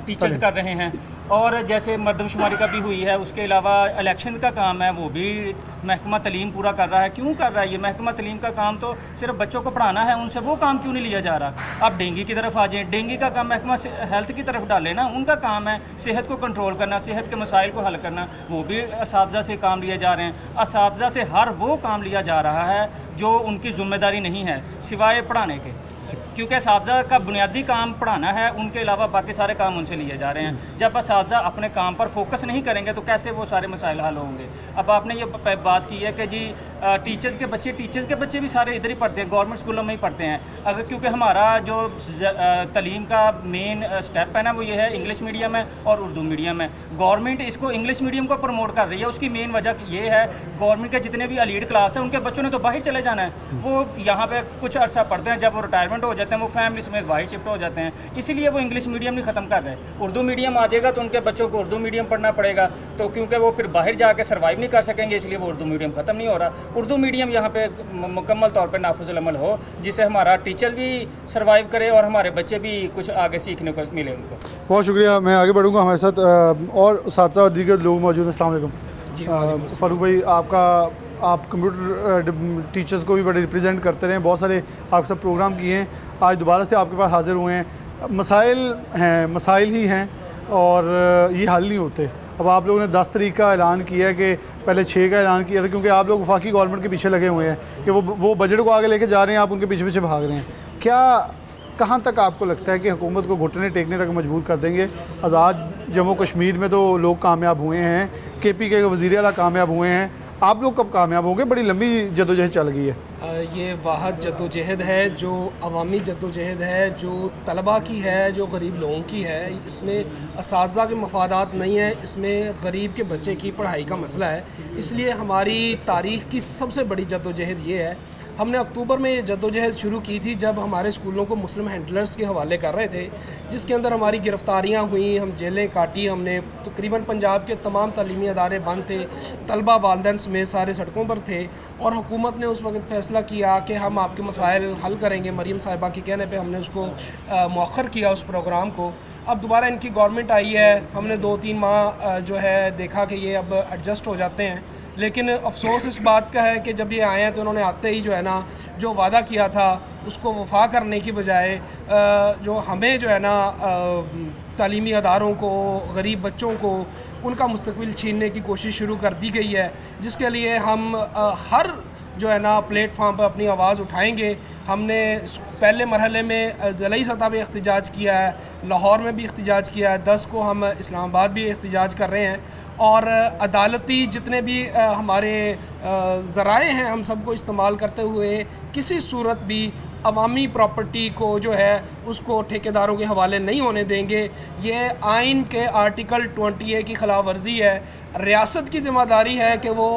टीचर्स कर रहे हैं। और जैसे मरदमशुमारी का भी हुई है, उसके अलावा इलेक्शन का काम है वो भी महकमा तलीम पूरा कर रहा है। क्यों कर रहा है ये महकमा तलीम का काम? तो सिर्फ बच्चों को पढ़ाना है, उनसे वो काम क्यों नहीं लिया जा रहा? आप डेंगू की तरफ आ जाएँ, डेंगू का काम महकमा हेल्थ की तरफ डालें ना, उनका काम है सेहत को कंट्रोल करना, सेहत के मसाइल को हल करना, वो भी असातिज़ा से काम लिए जा रहे हैं। असातिज़ा से हर वो काम लिया जा रहा है जो उनकी ज़िम्मेदारी नहीं है सिवाय पढ़ाने के, क्योंकि असातिज़ा का बुनियादी काम पढ़ाना है, उनके अलावा बाकी सारे काम उनसे लिए जा रहे हैं। जब असातिज़ा अपने काम पर फोकस नहीं करेंगे तो कैसे वो सारे मसाइल हल होंगे? अब आपने ये बात की है कि जी टीचर्स के बच्चे भी सारे इधर ही पढ़ते हैं, गवर्नमेंट स्कूलों में ही पढ़ते हैं। अगर क्योंकि हमारा जो तलीम का मेन स्टेप है ना वो ये है इंग्लिश मीडियम है और उर्दू मीडियम है। गवर्नमेंट इसको इंग्लिश मीडियम को प्रमोट कर रही है, उसकी मेन वजह ये है गवर्नमेंट के जितने भी एलीट क्लास है उनके बच्चों ने तो बाहर चले जाना है, वो यहाँ पे कुछ अर्सा पढ़ते हैं, जब वो रिटायरमेंट हो जाते हैं वो फैमिली समेत बाहर शिफ्ट हो जाते हैं, इसीलिए वो इंग्लिश मीडियम नहीं ख़त्म कर रहे। उर्दू मीडियम आ जाएगा तो उनके बच्चों को उर्दू मीडियम पढ़ना पड़ेगा, तो क्योंकि वो फिर बाहर जाके सर्वाइव नहीं कर सकेंगे, इसलिए वो उर्दू मीडियम ख़त्म नहीं हो रहा। उर्दू मीडियम यहाँ पे मुकम्मल तौर पर नाफिजुल अमल हो, जिससे हमारा टीचर भी सर्वाइव करे और हमारे बच्चे भी कुछ आगे सीखने को मिले उनको। बहुत शुक्रिया, मैं आगे बढ़ूँगा। हमारे साथ और साथ और दीगर लोग मौजूद हैं। अस्सलाम वालेकुम। फ़ारूक भाई, आप कंप्यूटर टीचर्स को भी बड़े रिप्रेजेंट करते रहे, बहुत सारे आपके साथ प्रोग्राम किए हैं, आज दोबारा से आपके पास हाज़िर हुए हैं। मसाइल ही हैं और ये हल नहीं होते। अब आप लोगों ने 10 तारीख का ऐलान किया है कि पहले 6 का ऐलान किया था, क्योंकि आप लोग वफाकी गवर्नमेंट के पीछे लगे हुए हैं कि वो बजट को आगे लेके जा रहे हैं, आप उनके पीछे पीछे भाग रहे हैं। क्या कहाँ तक आपको लगता है कि हुकूमत को घुटने टेकने तक मजबूर कर देंगे? आज़ाद जम्मू कश्मीर में तो लोग कामयाब हुए हैं, KPK के वज़ीर आला कामयाब हुए हैं, आप लोग कब कामयाब होंगे? बड़ी लंबी जदोजहद चल गई है। ये वाहद जद्दोजहद है जो अवामी जद्दोजहद है, जो तलबा की है, जो गरीब लोगों की है। इसमें असातिज़ा के मफादात नहीं है, इसमें गरीब के बच्चे की पढ़ाई का मसला है। इसलिए हमारी तारीख़ की सबसे बड़ी जद्दोजहद ये है। हमने अक्टूबर में ये जद्दोजहद शुरू की थी जब हमारे स्कूलों को मुस्लिम हैंडलर्स के हवाले कर रहे थे, जिसके अंदर हमारी गिरफ़्तारियाँ हुई, हम जेलें काटी, हमने तकरीबन पंजाब के तमाम तालीमी अदारे बंद थे, तलबा वालिदैन समेत सारे सड़कों पर थे, और हुकूमत ने उस वक्त फ़ैसला किया कि हम आपके मसाइल हल करेंगे। मरीम साहिबा के कहने पर हमने उसको मौखर किया उस प्रोग्राम को। अब दोबारा इनकी गवर्नमेंट आई है, हमने 2-3 माह जो है देखा कि ये अब एडजस्ट हो जाते हैं, लेकिन अफसोस इस बात का है कि जब ये आए हैं तो उन्होंने आते ही जो है ना जो वादा किया था उसको वफा करने की बजाय जो हमें जो है ना तालीमी अदारों को, गरीब बच्चों को उनका मुस्तकबिल छीनने की कोशिश शुरू कर दी गई है, जिसके लिए हम हर जो है ना प्लेटफार्म पर अपनी आवाज़ उठाएंगे। हमने पहले मरहले में ज़िलाई सतह पर एहतजाज किया है, लाहौर में भी एहतजाज किया है, 10 को हम इस्लामाबाद भी एहतजाज कर रहे हैं, और अदालती जितने भी हमारे ज़राए हैं हम सबको इस्तेमाल करते हुए किसी सूरत भी अवामी प्रॉपर्टी को जो है उसको ठेकेदारों के हवाले नहीं होने देंगे। ये आइन के आर्टिकल 20A की खिलाफ वर्जी है। रियासत की ज़िम्मेदारी है कि वो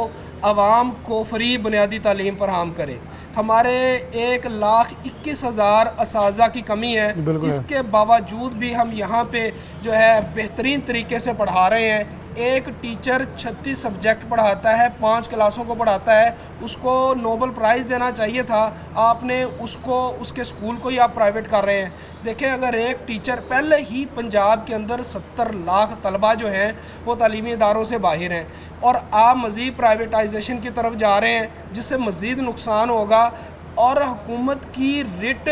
आवाम को फ्री बुनियादी तालीम फराहम करे। हमारे 1,21,000 असातिज़ा की कमी है, इसके बावजूद भी हम यहाँ पे जो है बेहतरीन तरीके से पढ़ा रहे हैं। एक टीचर 36 सब्जेक्ट पढ़ाता है, 5 क्लासों को पढ़ाता है, उसको नोबल प्राइज़ देना चाहिए था, आपने उसको उसके स्कूल को ही आप प्राइवेट कर रहे हैं। देखें, अगर एक टीचर, पहले ही पंजाब के अंदर 70 लाख तलबा जो हैं वो तालीमी इदारों से बाहर हैं, और आप मज़ीद प्राइवेटाइजेशन की तरफ जा रहे हैं जिससे मज़ीद नुकसान होगा। और हुकूमत की रिट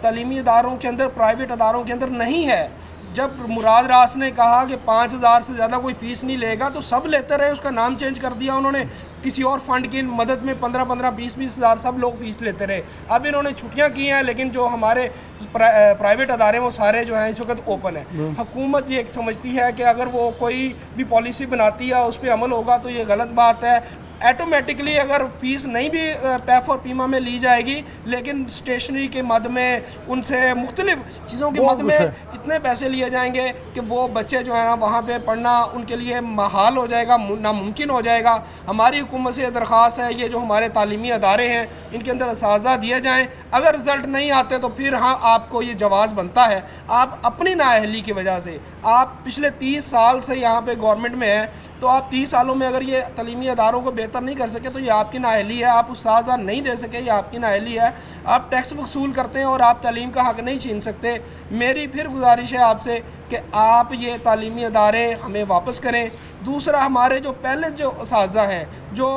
तालीमी इदारों के अंदर, प्राइवेट इदारों के अंदर नहीं है। जब मुराद रास ने कहा कि 5,000 से ज़्यादा कोई फ़ीस नहीं लेगा तो सब लेते रहे, उसका नाम चेंज कर दिया उन्होंने, किसी और फंड की मदद में 15-15, 20-20 हज़ार सब लोग फ़ीस लेते रहे। अब इन्होंने छुट्टियां की हैं, लेकिन जो हमारे प्राइवेट अदारे वो सारे जो हैं इस वक्त ओपन है। हुकूमत ये समझती है कि अगर वो कोई भी पॉलिसी बनाती है उस पर अमल होगा तो ये गलत बात है। ऑटोमेटिकली अगर फ़ीस नहीं भी पैफ और पीमा में ली जाएगी, लेकिन स्टेशनरी के मद में उनसे मुख्तलिफ चीज़ों के मद में इतने पैसे लिए जाएंगे कि वो बच्चे जो है ना वहाँ पे पढ़ना उनके लिए महाल हो जाएगा, नामुमकिन हो जाएगा। हमारी हुकूमत से दरख्वास्त है, ये जो हमारे तालीमी अदारे हैं इनके अंदर असाज़ा दिए जाएँ। अगर रिज़ल्ट नहीं आते तो फिर हाँ आपको ये जवाज़ बनता है। आप अपनी नाअहली की वजह से, आप पिछले 30 साल से यहाँ पे गवर्नमेंट में हैं, तो आप 30 सालों में अगर ये तालीमी अदारों को बेहतर नहीं कर सके तो ये आपकी नाअहली है। आप उस्ताद नहीं दे सके, ये आपकी नाअहली है। आप टैक्स वसूल करते हैं और आप तालीम का हक़ नहीं छीन सकते। मेरी फिर गुजारिश है आपसे कि आप ये तालीमी अदारे हमें वापस करें। दूसरा, हमारे जो पहले जो उस्ताद हैं जो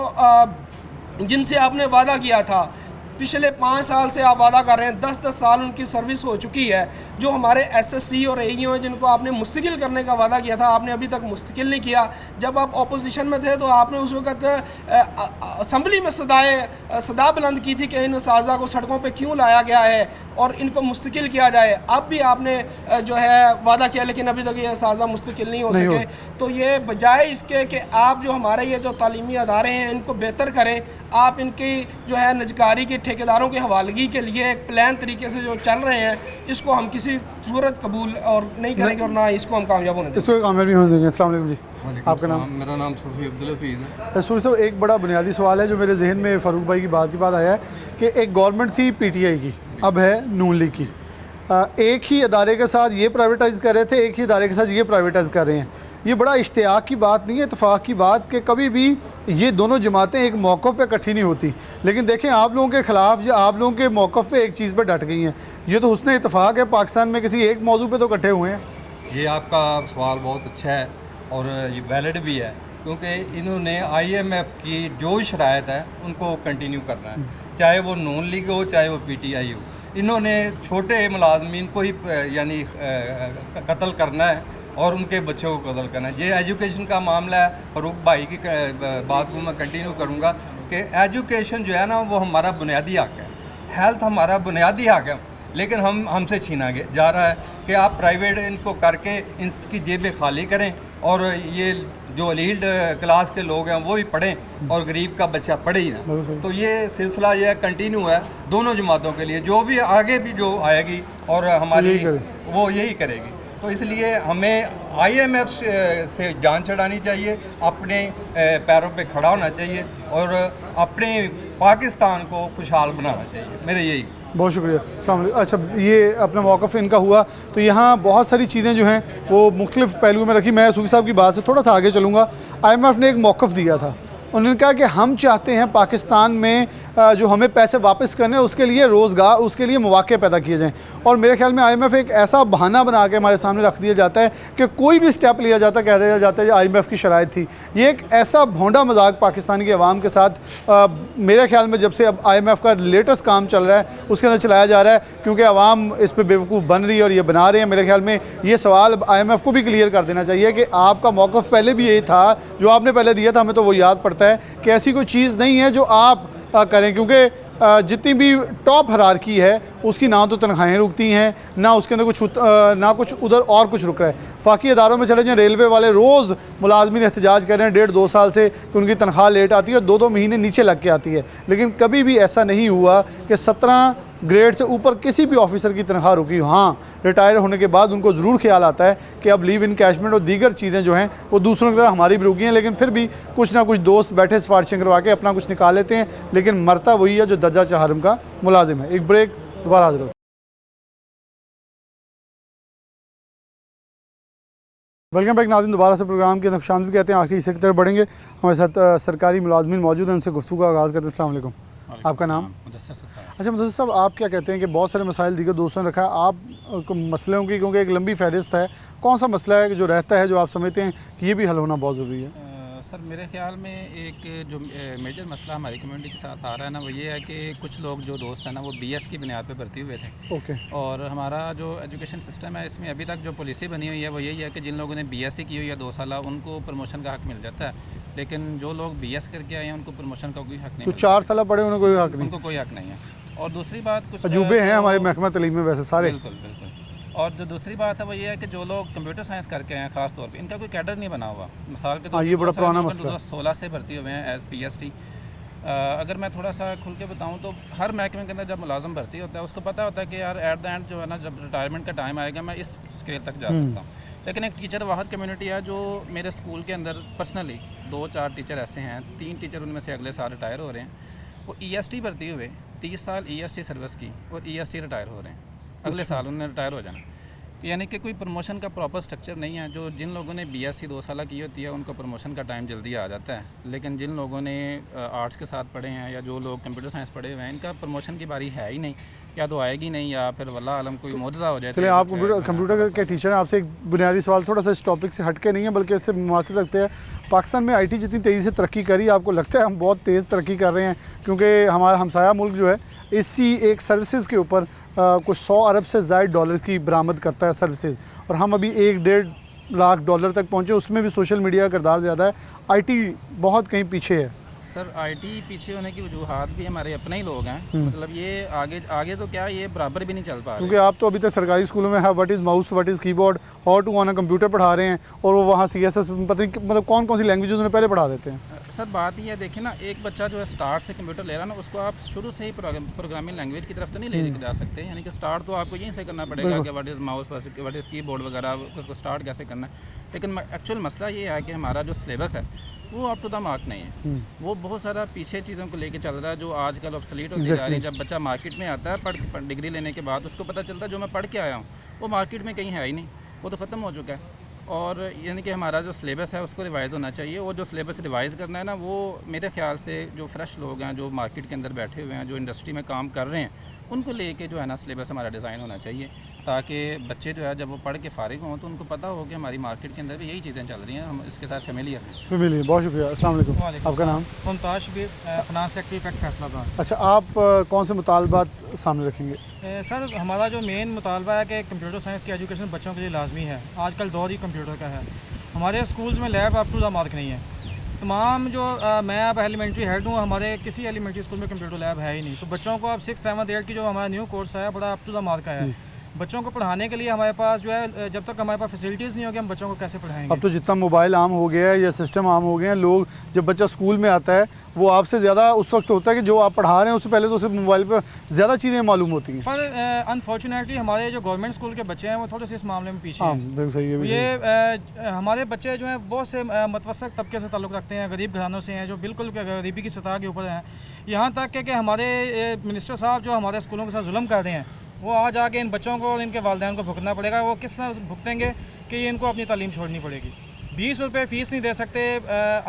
जिनसे आपने वादा किया था, पिछले 5 साल से आप वादा कर रहे हैं, 10-10 साल उनकी सर्विस हो चुकी है। जो हमारे एसएससी और एईओ हैं जिनको आपने मुस्तकिल करने का वादा किया था, आपने अभी तक मुस्तकिल नहीं किया। जब आप अपोजिशन में थे तो आपने उस वक़्त असम्बली में सदा बुलंद की थी कि इन उस्ताज़ा को सड़कों पे क्यों लाया गया है और इनको मुस्तकिल किया जाए। अब भी आपने जो है वादा किया, लेकिन अभी तक ये उस्ताज़ा मुस्तकिल नहीं हो सके। तो ये बजाय इसके कि आप जो हमारे ये जो तालीमी अदारे हैं इनको बेहतर करें, आप इनकी जो है निजकारी की ठेकेदारों की हवालगी के लिए एक प्लान तरीके से जो चल रहे हैं, इसको हम किसी सूरत कबूल और नहीं करेंगे और ना इसको हम कामयाब होने देंगे। इसको कामयाब नहीं होने देंगे। अस्सलाम वालेकुम जी, आपका नाम? मेरा नाम सूफी अब्दुल हफीज़ है। सूफी साहब, एक बड़ा बुनियादी सवाल है जो मेरे जहन में फ़ारूक भाई की बात आया है कि एक गवर्नमेंट थी पीटीआई की, अब है नून लीग की। एक ही अदारे के साथ ये प्राइवेटाइज़ कर रहे थे, एक ही अदारे के साथ ये प्राइवेटाइज़ कर रहे हैं। ये बड़ा इश्तियाक की बात नहीं है, इत्तेफाक की बात कि कभी भी ये दोनों जमातें एक मौक़िफ़ पे इकट्ठी नहीं होती। लेकिन देखें, आप लोगों के ख़िलाफ़ या आप लोगों के मौक़िफ़ पे एक चीज़ पे डट गई हैं। ये तो हुस्न इत्तेफाक है, पाकिस्तान में किसी एक मौजू पे तो इकट्ठे हुए हैं। ये आपका सवाल बहुत अच्छा है और ये वैलिड भी है, क्योंकि इन्होंने IMF की जो शराइत है उनको कंटिन्यू करना है, चाहे वो नून लीग हो चाहे वो PTI हो। इन्होंने छोटे मुलाजमीन को ही यानी कत्ल करना है और उनके बच्चों को कत्ल करना है। ये एजुकेशन का मामला है। फ़ारूक भाई की बात को मैं कंटिन्यू करूँगा कि एजुकेशन जो है ना वो हमारा बुनियादी हक़ है, हेल्थ हमारा बुनियादी हक़ है, लेकिन हमसे छीना जा रहा है कि आप प्राइवेट इनको करके इनकी जेबें खाली करें और ये जो अलील्ड क्लास के लोग हैं वो ही पढ़ें और गरीब का बच्चा पढ़े ही ना। तो ये सिलसिला ये कंटिन्यू है दोनों जमातों के लिए, जो भी आगे भी जो आएगी और हमारी वो यही करेगी। तो इसलिए हमें IMF से जान छड़ानी चाहिए, अपने पैरों पे खड़ा होना चाहिए और अपने पाकिस्तान को खुशहाल बनाना चाहिए। मेरे यही। बहुत शुक्रिया। अस्सलाम वालेकुम। अच्छा, ये अपना मौक़िफ़ इनका हुआ, तो यहाँ बहुत सारी चीज़ें जो हैं वो मुख्तलिफ़ पहलुओं में रखी। मैं सूफी साहब की बात से थोड़ा सा आगे चलूँगा। IMF ने एक मौक़िफ़ दिया था, उन्होंने कहा कि हम चाहते हैं पाकिस्तान में जो हमें पैसे वापस करने हैं उसके लिए रोज़गार, उसके लिए मौक़े पैदा किए जाएँ। और मेरे ख्याल में IMF एक ऐसा बहाना बना के हमारे सामने रख दिया जाता है कि कोई भी स्टेप लिया जाता कह दिया जाता है ये IMF की शराइत थी। ये एक ऐसा भोंडा मजाक पाकिस्तानी की आवाम के साथ मेरे ख्याल में जब से अब IMF का लेटेस्ट काम चल रहा है उसके अंदर चलाया जा रहा है, क्योंकि आवाम इस पर बेवकूफ़ बन रही है और ये बना रहे हैं। मेरे ख्याल में ये सवाल अब IMF को भी क्लियर कर देना चाहिए कि आपका मौक़िफ़ पहले भी यही था, जो आपने पहले दिया था, हमें तो वो याद पड़ता है कि ऐसी कोई चीज़ नहीं है जो आप करें, क्योंकि जितनी भी टॉप हरारकी है उसकी ना तो तनख्वाहें रुकती हैं, ना उसके अंदर कुछ ना कुछ उधर और कुछ रुक रहा है। फाकी अदारों में चले जाएँ, रेलवे वाले रोज़ मुलाजमीन एहतजाज कर रहे हैं 1.5-2 साल से कि उनकी तनख्वाह लेट आती है, 2-2 महीने नीचे लग के आती है। लेकिन कभी भी ऐसा नहीं हुआ कि 17 ग्रेड से ऊपर किसी भी ऑफिसर की तनख्वाह रुकी हो। हाँ, रिटायर होने के बाद उनको ज़रूर ख्याल आता है कि अब लीव इनकैशमेंट और दीगर चीज़ें जो हैं वो दूसरों की तरह हमारी भी रुकी हैं, लेकिन फिर भी कुछ ना कुछ दोस्त बैठे सिफारिशें करवा के अपना कुछ निकाल लेते हैं, लेकिन मरता वही है जो दर्जा चहारम का मुलाजिम है। एक ब्रेक, दोबारा हाजिर होता है। वेलकम बैक नाज़रीन, दोबारा से प्रोग्राम के अंदर खुशामदीद कहते हैं। आखिरी हिस्से की तरफ बढ़ेंगे। हमारे साथ सरकारी मुलाजमीन मौजूद हैं, उनसे गुफ्तगू का आगाज़ करते हैं। अस्सलाम वालेकुम, आपका नाम? अच्छा मुदस्सिर साहब, आप क्या कहते हैं कि बहुत सारे मसाइल दीगर दोस्तों ने रखा है, आप मसलों की क्योंकि एक लंबी फहरिस्त है, कौन सा मसला है जो रहता है जो आप समझते हैं कि ये भी हल होना बहुत ज़रूरी है? सर मेरे ख्याल में एक जो मेजर मसला हमारी कम्युनिटी के साथ आ रहा है ना, वो ये है कि कुछ लोग जो दोस्त हैं ना वो BS की बुनियाद पे भर्ती हुए थे। ओके। और हमारा जो एजुकेशन सिस्टम है इसमें अभी तक जो पॉलिसी बनी हुई है वो यही है कि जिन लोगों ने BSc की हुई है 2 साल, उनको प्रमोशन का हक़ मिल जाता है, लेकिन जो लोग BS करके आए हैं उनको प्रमोशन का कोई हक़ नहीं। तो 4 साल पढ़े उन्हें कोई हक़ नहीं? उनको कोई हक़ नहीं है। और दूसरी बात, कुछ अजूबे हैं हमारे महकमा तालीम में वैसे सारे। बिल्कुल बिल्कुल। और जो दूसरी बात है वो ये है कि जो लोग कंप्यूटर साइंस करके आए हैं ख़ास तौर पे, इनका कोई कैडर नहीं बना हुआ। मिसाल के हाँ, ये बड़ा पुराना मसला है। 2016 से भर्ती हुए हैं एज PST। अगर मैं थोड़ा सा खुल के बताऊं तो हर महकमे के अंदर जब मुलाजम भर्ती होता है उसको पता होता है कि यार एट द एंड जो है ना, जब रिटायरमेंट का टाइम आएगा मैं इस स्केल तक जा सकता हूँ। लेकिन एक टीचर वाहद कम्युनिटी है जो मेरे स्कूल के अंदर पर्सनली 2-4 टीचर ऐसे हैं, 3 टीचर उनमें से अगले साल रिटायर हो रहे हैं। वो EST भर्ती हुए, 30 साल EST सर्विस की और EST रिटायर हो रहे हैं अगले साल, उन्हें रिटायर हो जाना। यानी कि कोई प्रमोशन का प्रॉपर स्ट्रक्चर नहीं है। जो जिन लोगों ने BSc 2 साल की होती है उनको प्रमोशन का टाइम जल्दी आ जाता है, लेकिन जिन लोगों ने आर्ट्स के साथ पढ़े हैं या जो लोग कंप्यूटर साइंस पढ़े हुए हैं, इनका प्रमोशन की बारी है ही नहीं, या तो आएगी नहीं या फिर वल्लाह आलम कोई मुआवजा हो जाए। चलिए, आप कंप्यूटर के टीचर हैं, आपसे एक बुनियादी सवाल थोड़ा सा इस टॉपिक से हटके नहीं है बल्कि इससे मुमासिल रखते हैं। पाकिस्तान में IT जितनी तेज़ी से तरक्की करी, आपको लगता है हम बहुत तेज़ तरक्की कर रहे हैं? क्योंकि हमारा हमसाया मुल्क जो है इसी एक सर्विसेज के ऊपर कुछ 100 अरब से ज़ायद डॉलर्स की बरामद करता है सर्विसेज, और हम अभी 1-1.5 लाख डॉलर तक पहुँचे। उसमें भी सोशल मीडिया का किरदार ज़्यादा है, IT बहुत कहीं पीछे है। सर IT पीछे होने की वजूहात भी हमारे अपने ही लोग हैं। मतलब ये आगे तो क्या, ये बराबर भी नहीं चल पा रहे। क्योंकि आप तो अभी तक सरकारी स्कूलों में what is mouse, what is keyboard, how to on a computer पढ़ा रहे हैं, और वो वहाँ CSS पता नहीं मतलब कौन कौन सी लैंग्वेज उन्हें पहले पढ़ा देते हैं। सर बात ये है, देखिए ना, एक बच्चा जो है स्टार्ट से कंप्यूटर ले रहा है ना, उसको आप शुरू से ही प्रोग्रामिंग लैंग्वेज की तरफ तो नहीं ले जा सकते। यानी कि स्टार्ट तो आपको यहीं से करना पड़ेगा कि what is mouse, what is keyboard वगैरह, उसको स्टार्ट कैसे करना है। लेकिन एक्चुअल मसला ये है कि हमारा जो सिलेबस है वो अप टू द मार्क नहीं है। वो बहुत सारा पीछे चीज़ों को लेके चल रहा है जो आजकल ऑब्सोलीट होती जा रही है। जब बच्चा मार्केट में आता है पढ़ डिग्री लेने के बाद, उसको पता चलता है जो मैं पढ़ के आया हूँ वो मार्केट में कहीं है ही नहीं, वो तो ख़त्म हो चुका है। और यानी कि हमारा जो सिलेबस है उसको रिवाइज़ होना चाहिए, और जो सिलेबस रिवाइज़ करना है ना, वो मेरे ख्याल से जो फ्रेश लोग हैं, जो मार्केट के अंदर बैठे हुए हैं, जो इंडस्ट्री में काम कर रहे हैं, उनको लेके जो है ना सिलेबस हमारा डिज़ाइन होना चाहिए, ताकि बच्चे जो है जब वो पढ़ के फारिग हों तो उनको पता हो कि हमारी मार्केट के अंदर भी यही चीज़ें चल रही हैं, हम इसके साथ फेमिलियर हैं। बहुत शुक्रिया। अस्सलाम वालेकुम। आपका नाम? Mumtaz Shabbir, finance secretary PACT Faisalabad. अच्छा, आप कौन से मुतालबात सामने रखेंगे? सर, हमारा जो मेन मुतालबा है कि कंप्यूटर साइंस की एजुकेशन बच्चों के लिए लाजमी है। आजकल दौर ही कंप्यूटर का है। हमारे स्कूल्स में lab up to the mark नहीं है। तमाम जो मैं अब एलिमेंट्री हेड हूँ, हमारे किसी एलिमेंट्री स्कूल में कंप्यूटर लैब है ही नहीं। तो बच्चों को अब 6, 7, 8 की जो हमारा न्यू कोर्स है बड़ा अप टू द मार्क का है। बच्चों को पढ़ाने के लिए हमारे पास जो है, जब तक हमारे पास फैसिलिटीज़ नहीं होगी हम बच्चों को कैसे पढ़ाएंगे। अब तो जितना मोबाइल आम हो गया है या सिस्टम आम हो गए हैं, लोग जब बच्चा स्कूल में आता है वो आपसे ज़्यादा उस वक्त होता है कि जो आप पढ़ा रहे हैं उससे पहले तो उसे मोबाइल पर ज़्यादा चीज़ें मालूम होती हैं। पर अनफॉर्चुनेटली हमारे जो गवर्नमेंट स्कूल के बच्चे हैं वो थोड़े से इस मामले में पीछे हैं। बिल्कुल सही है। ये हमारे बच्चे जो हैं बहुत से मतवसत तबके से ताल्लुक़ रखते हैं, गरीब घरानों से हैं, जो बिल्कुल गरीबी की सतह के ऊपर हैं। यहाँ तक कि हमारे मिनिस्टर साहब जो हमारे स्कूलों के साथ जुल्म कर रहे हैं, वो आज आके इन बच्चों को और इनके वालिदैन को भुगतना पड़ेगा। वो किस तरह भुगतेंगे कि इनको अपनी तालीम छोड़नी पड़ेगी। 20 रुपये फ़ीस नहीं दे सकते।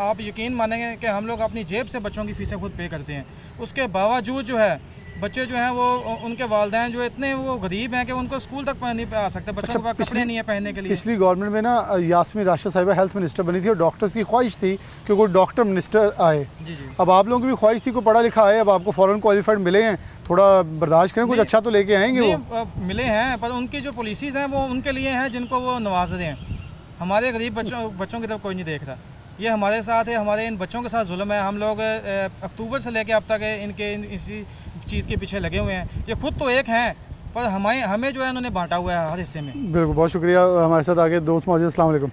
आप यकीन मानेंगे कि हम लोग अपनी जेब से बच्चों की फ़ीसें खुद पे करते हैं। उसके बावजूद जो है बच्चे जो हैं वो, उनके वालिदैन जो इतने वो गरीब हैं कि उनको स्कूल तक नहीं आ सकते। बच्चों के पास कपड़े नहीं है पहनने के लिए। पिछली गवर्नमेंट में ना यास्मीन राशिद साहिबा हेल्थ मिनिस्टर बनी थी और डॉक्टर्स की ख्वाहिश थी कि कोई डॉक्टर मिनिस्टर आए। जी जी। अब आप लोगों की भी ख्वाहिश थी कोई पढ़ा लिखा आए, अब आपको फ़ौरन क्वालिफाइड मिले हैं, थोड़ा बर्दाश्त करें, कुछ अच्छा तो लेके आएंगे। वो मिले हैं, पर उनकी जो पॉलिसीज़ हैं वो उनके लिए हैं जिनको वो नवाज रहे हैं। हमारे गरीब बच्चों की तरफ कोई नहीं देख रहा। ये हमारे साथ है, हमारे इन बच्चों के साथ जुल्म है। हम लोग अक्टूबर से लेकर अब तक इसी चीज़ के पीछे लगे हुए हैं। ये खुद तो एक हैं पर हमें जो है उन्होंने बांटा हुआ है हर हिस्से में। बिल्कुल, बहुत शुक्रिया। हमारे साथ आगे दोस्त मौजूद। अस्सलाम वालेकुम।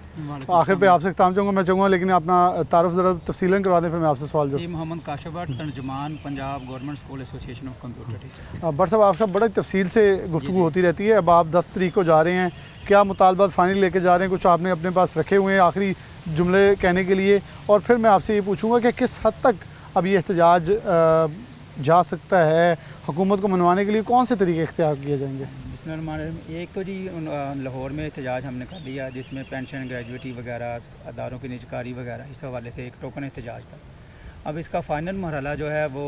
आखिर पे आपसे ख़त्म चाहूँगा, मैं चाहूँगा लेकिन अपना तारुफ ज़रा तफसीलन करवा दें, फिर मैं आपसे सवाल जो। मोहम्मद काशिफ भट्ट, तर्जुमान, Punjab government school association of computer teacher. Bhatt साहब, आपसे बड़ी तफसील से गुफ्तगू होती रहती है। अब आप 10 तारीख को जा रहे हैं, क्या मुतालबात फाइनल लेके जा रहे हैं? कुछ आपने अपने पास रखे हुए हैं आखिरी जुमले कहने के लिए? और फिर मैं आपसे ये पूछूँगा कि किस हद तक अब ये एहतजाज जा सकता है, हुकूमत को मनवाने के लिए कौन से तरीके इख्तियार किए जाएंगे? एक तो जी लाहौर में एहतजाज हमने कर लिया जिसमें पेंशन, ग्रेजुएटी वगैरह, अदारों की निजकारी वगैरह, इस हवाले से एक टोकन एहतजाज था। अब इसका फ़ाइनल मरहला जो है वो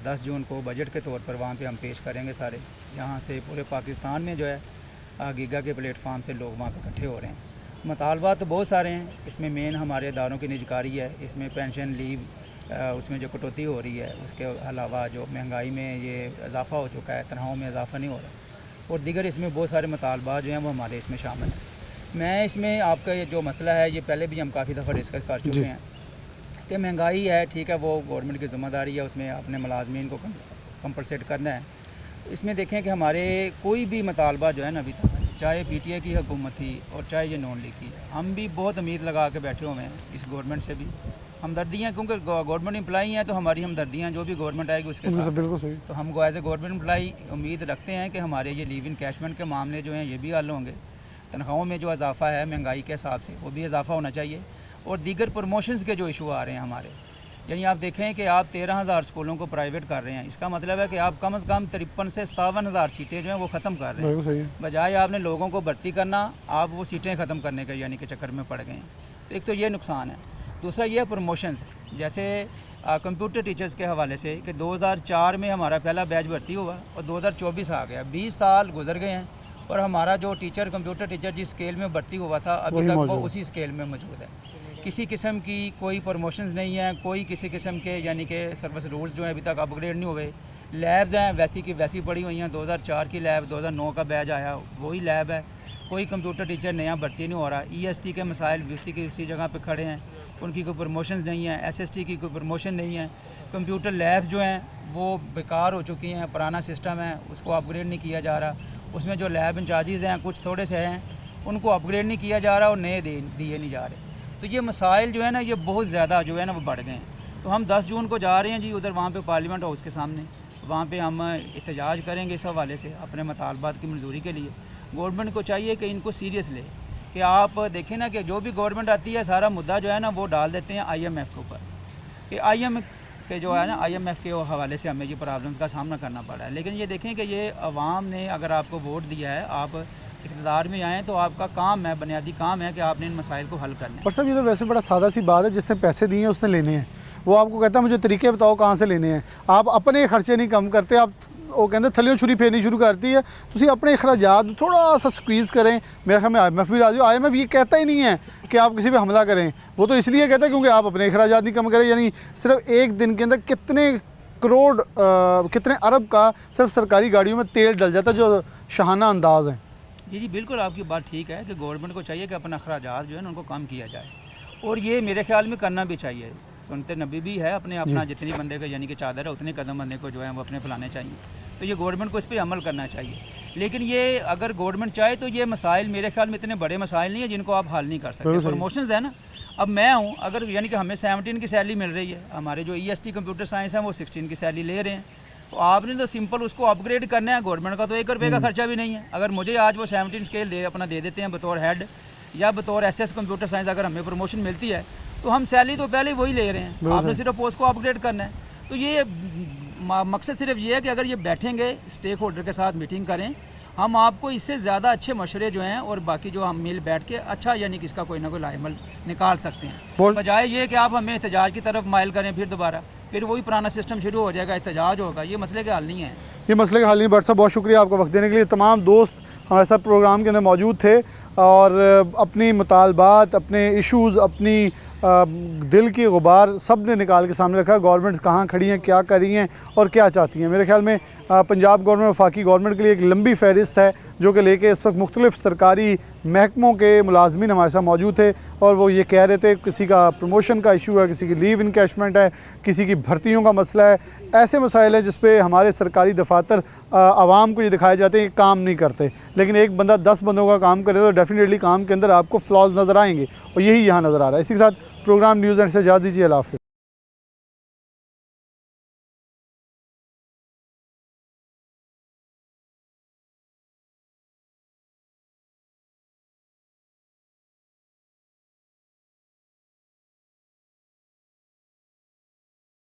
10 जून को बजट के तौर पर वहाँ पे हम पेश करेंगे। सारे यहाँ से पूरे पाकिस्तान में जो है गीगा के प्लेटफार्म से लोग वहाँ पे इकट्ठे हो रहे हैं। मुतालबात तो बहुत सारे हैं, इसमें मेन हमारे अदारों की निजकारी है, इसमें पेंशन, लीव, उसमें जो कटौती हो रही है, उसके अलावा जो महंगाई में ये इजाफ़ा हो चुका है, तनख्वाहों में इजाफ़ा नहीं हो रहा, और दीगर इसमें बहुत सारे मुतालबात जो हैं वो हमारे इसमें शामिल हैं। मैं इसमें आपका ये जो मसला है ये पहले भी हम काफ़ी दफ़ा डिस्कस कर चुके हैं कि महंगाई है, ठीक है, वो गवर्नमेंट की ज़िम्मेदारी है, उसमें अपने मुलाजमीन को कंपलसेट करना है। इसमें देखें कि हमारे कोई भी मुतालबा जो है ना अभी तक चाहे पीटीआई की हुकूमत थी और चाहे ये नॉन लीग की, हम भी बहुत उम्मीद लगा के बैठे हुए हैं इस गवर्नमेंट से भी। हमदर्दियाँ, क्योंकि गवर्नमेंट एम्प्लाई हैं तो हमारी हमदर्दियाँ जो भी गवर्नमेंट आएगी उसके साथ बिल्कुल सही। तो हम एज ए गवर्नमेंट एम्प्लाई उम्मीद रखते हैं कि हमारे ये लीव इन कैशमेंट के मामले जो हैं ये भी हल होंगे, तनख्वाहों में जो इजाफा है महंगाई के हिसाब से वो भी इजाफा होना चाहिए, और दीगर प्रमोशंस के जो इशू आ रहे हैं हमारे, यानी आप देखें कि आप 13,000 स्कूलों को प्राइवेट कर रहे हैं, इसका मतलब है कि आप कम से कम 53 से 57,000 सीटें जो हैं वो ख़त्म कर रहे हैं। बजाय आपने लोगों को भर्ती करना, आप वो सीटें ख़त्म करने के यानी कि चक्कर में पड़ गए हैं। तो एक तो ये नुकसान है। दूसरा ये प्रमोशंस, जैसे कंप्यूटर टीचर्स के हवाले से कि 2004 में हमारा पहला बैच भर्ती हुआ और 2024 आ गया, 20 साल गुजर गए हैं और हमारा जो टीचर कंप्यूटर टीचर जिस स्केल में भर्ती हुआ था अभी तक वो उसी स्केल में मौजूद है। किसी किस्म की कोई प्रमोशंस नहीं है, कोई किसी किस्म के यानी कि सर्विस रूल्स जो हैं अभी तक अपग्रेड नहीं हुए। लैब्स हैं वैसी की वैसी पड़ी हुई हैं, 2004 की लैब 2009 का बैच आया वही लैब है, कोई कंप्यूटर टीचर नया भर्ती नहीं हो रहा। EST के मसाइल उसी की उसी जगह पे खड़े हैं, उनकी कोई प्रमोशंस नहीं है। SST की कोई प्रमोशन नहीं है। कंप्यूटर लैब्स जो हैं वो बेकार हो चुकी हैं, पुराना सिस्टम है उसको अपग्रेड नहीं किया जा रहा। उसमें जो लैब इंचार्जेज़ हैं कुछ थोड़े से हैं, उनको अपग्रेड नहीं किया जा रहा और नए दिए नहीं जा रहे। तो ये मसाइल जो है ना ये बहुत ज़्यादा जो है ना वो बढ़ गए हैं। तो हम 10 जून को जा रहे हैं जी उधर, वहाँ पे पार्लियामेंट हाउस के सामने, वहाँ पे हम एहतजाज करेंगे इस हवाले से अपने मुतालबात की मंजूरी के लिए। गवर्नमेंट को चाहिए कि इनको सीरियस ले, कि आप देखें ना कि जो भी गवर्नमेंट आती है सारा मुद्दा जो है ना वो डाल देते हैं IMF के ऊपर, कि IMF के जो है ना IMF के हवाले से हमें ये प्रॉब्लम्स का सामना करना पड़ा है। लेकिन ये देखें कि ये अवाम ने अगर आपको वोट दिया है, आप इक़्तिदार में आएँ तो आपका काम है, बुनियादी काम है कि आपने इन मसाइल को हल करना है। और सब ये तो वैसे बड़ा सादा सी बात है, जिसने पैसे दिए हैं उसने लेने हैं। वो आपको कहता है मुझे तरीके बताओ कहाँ से लेने हैं। आप अपने खर्चे नहीं कम करते, आप वो कहते थलियों छुरी फेरनी शुरू करती है। तुसी अपने अखराजात थोड़ा सा स्क्वीज़ करें। मेरे ख्याल में IMF भी राजी हो। IMF ये कहता ही नहीं है कि आप किसी पे हमला करें, वो तो इसलिए कहता है क्योंकि आप अपने अखराजात नहीं कम करें। यानी सिर्फ एक दिन के अंदर कितने करोड़ कितने अरब का सिर्फ सरकारी गाड़ियों में तेल डल जाता है, जो शाहाना अंदाज है। जी बिल्कुल आपकी बात ठीक है कि गवर्नमेंट को चाहिए कि अपना अखराजात जो है ना उनको कम किया जाए, और ये मेरे ख्याल में करना भी चाहिए। सुनते नबी भी है अपना जितनी बंदे का यानी कि चादर है उतने कदम बंदे को जो है वो अपने फैलाने चाहिए। तो ये गवर्नमेंट को इस पर अमल करना चाहिए। लेकिन ये अगर गवर्नमेंट चाहे तो ये मसाइल मेरे ख्याल में इतने बड़े मसाइल नहीं है जिनको आप हल नहीं कर सकते। प्रमोशंस है ना, अब मैं हूँ अगर यानी कि हमें 17 की सैलरी मिल रही है, हमारे जो EST कंप्यूटर साइंस हैं वो 16 की सैलरी ले रहे हैं, तो आपने तो सिंपल उसको अपग्रेड करना है। गवर्नमेंट का तो 1 रुपये का खर्चा भी नहीं है। अगर मुझे आज वो 17 स्केल अपना दे देते हैं बतौर हेड या बतौर SS कंप्यूटर साइंस, अगर हमें प्रमोशन मिलती है तो हम सैलरी तो पहले वही ले रहे हैं, आपने सिर्फ पोस्ट को अपग्रेड करना है। तो ये मकसद सिर्फ ये है कि अगर ये बैठेंगे स्टेक होल्डर के साथ मीटिंग करें, हम आपको इससे ज़्यादा अच्छे मशवरे जो हैं और बाकी जो हम मिल बैठ के अच्छा यानी कि इसका कोई ना कोई लाइमल निकाल सकते हैं, बजाय ये कि आप हमें एहतजाज की तरफ माइल करें, फिर वही पुराना सिस्टम शुरू हो जाएगा, एहतजाज होगा। ये मसले का हल नहीं है। ये मसले का हल नहीं। भट्ट साहब बहुत शुक्रिया आपका वक्त देने के लिए। तमाम दोस्त हमारे साथ प्रोग्राम के अंदर मौजूद थे और अपनी मुतालबात, अपने इश्यूज़, अपनी दिल की गुबार सब ने निकाल के सामने रखा। गवर्नमेंट कहाँ खड़ी हैं, क्या कर रही हैं और क्या चाहती हैं। मेरे ख्याल में पंजाब गवर्नमेंट वफाकी गवर्नमेंट के लिए एक लंबी फहरिस्त है जो कि लेके इस वक्त मुख्तलिफ सरकारी महकमों के मुलाजमीन हमारे साथ मौजूद थे और वो ये कह रहे थे किसी का प्रमोशन का इशू है, किसी की लीव इनकैशमेंट है, किसी की भर्तियों का मसला है। ऐसे मसाइल हैं जिस पे हमारे सरकारी दफातर आवाम को ये दिखाए जाते हैं कि काम नहीं करते, लेकिन एक बंदा 10 बंदों का काम करे तो डेफिनेटली काम के अंदर आपको फ्लॉज नज़र आएंगे और यही यहाँ नज़र आ रहा है। इसी के साथ प्रोग्राम न्यूज़ एंड से इजाज़त दीजिए। अल्लाह हाफ़िज़।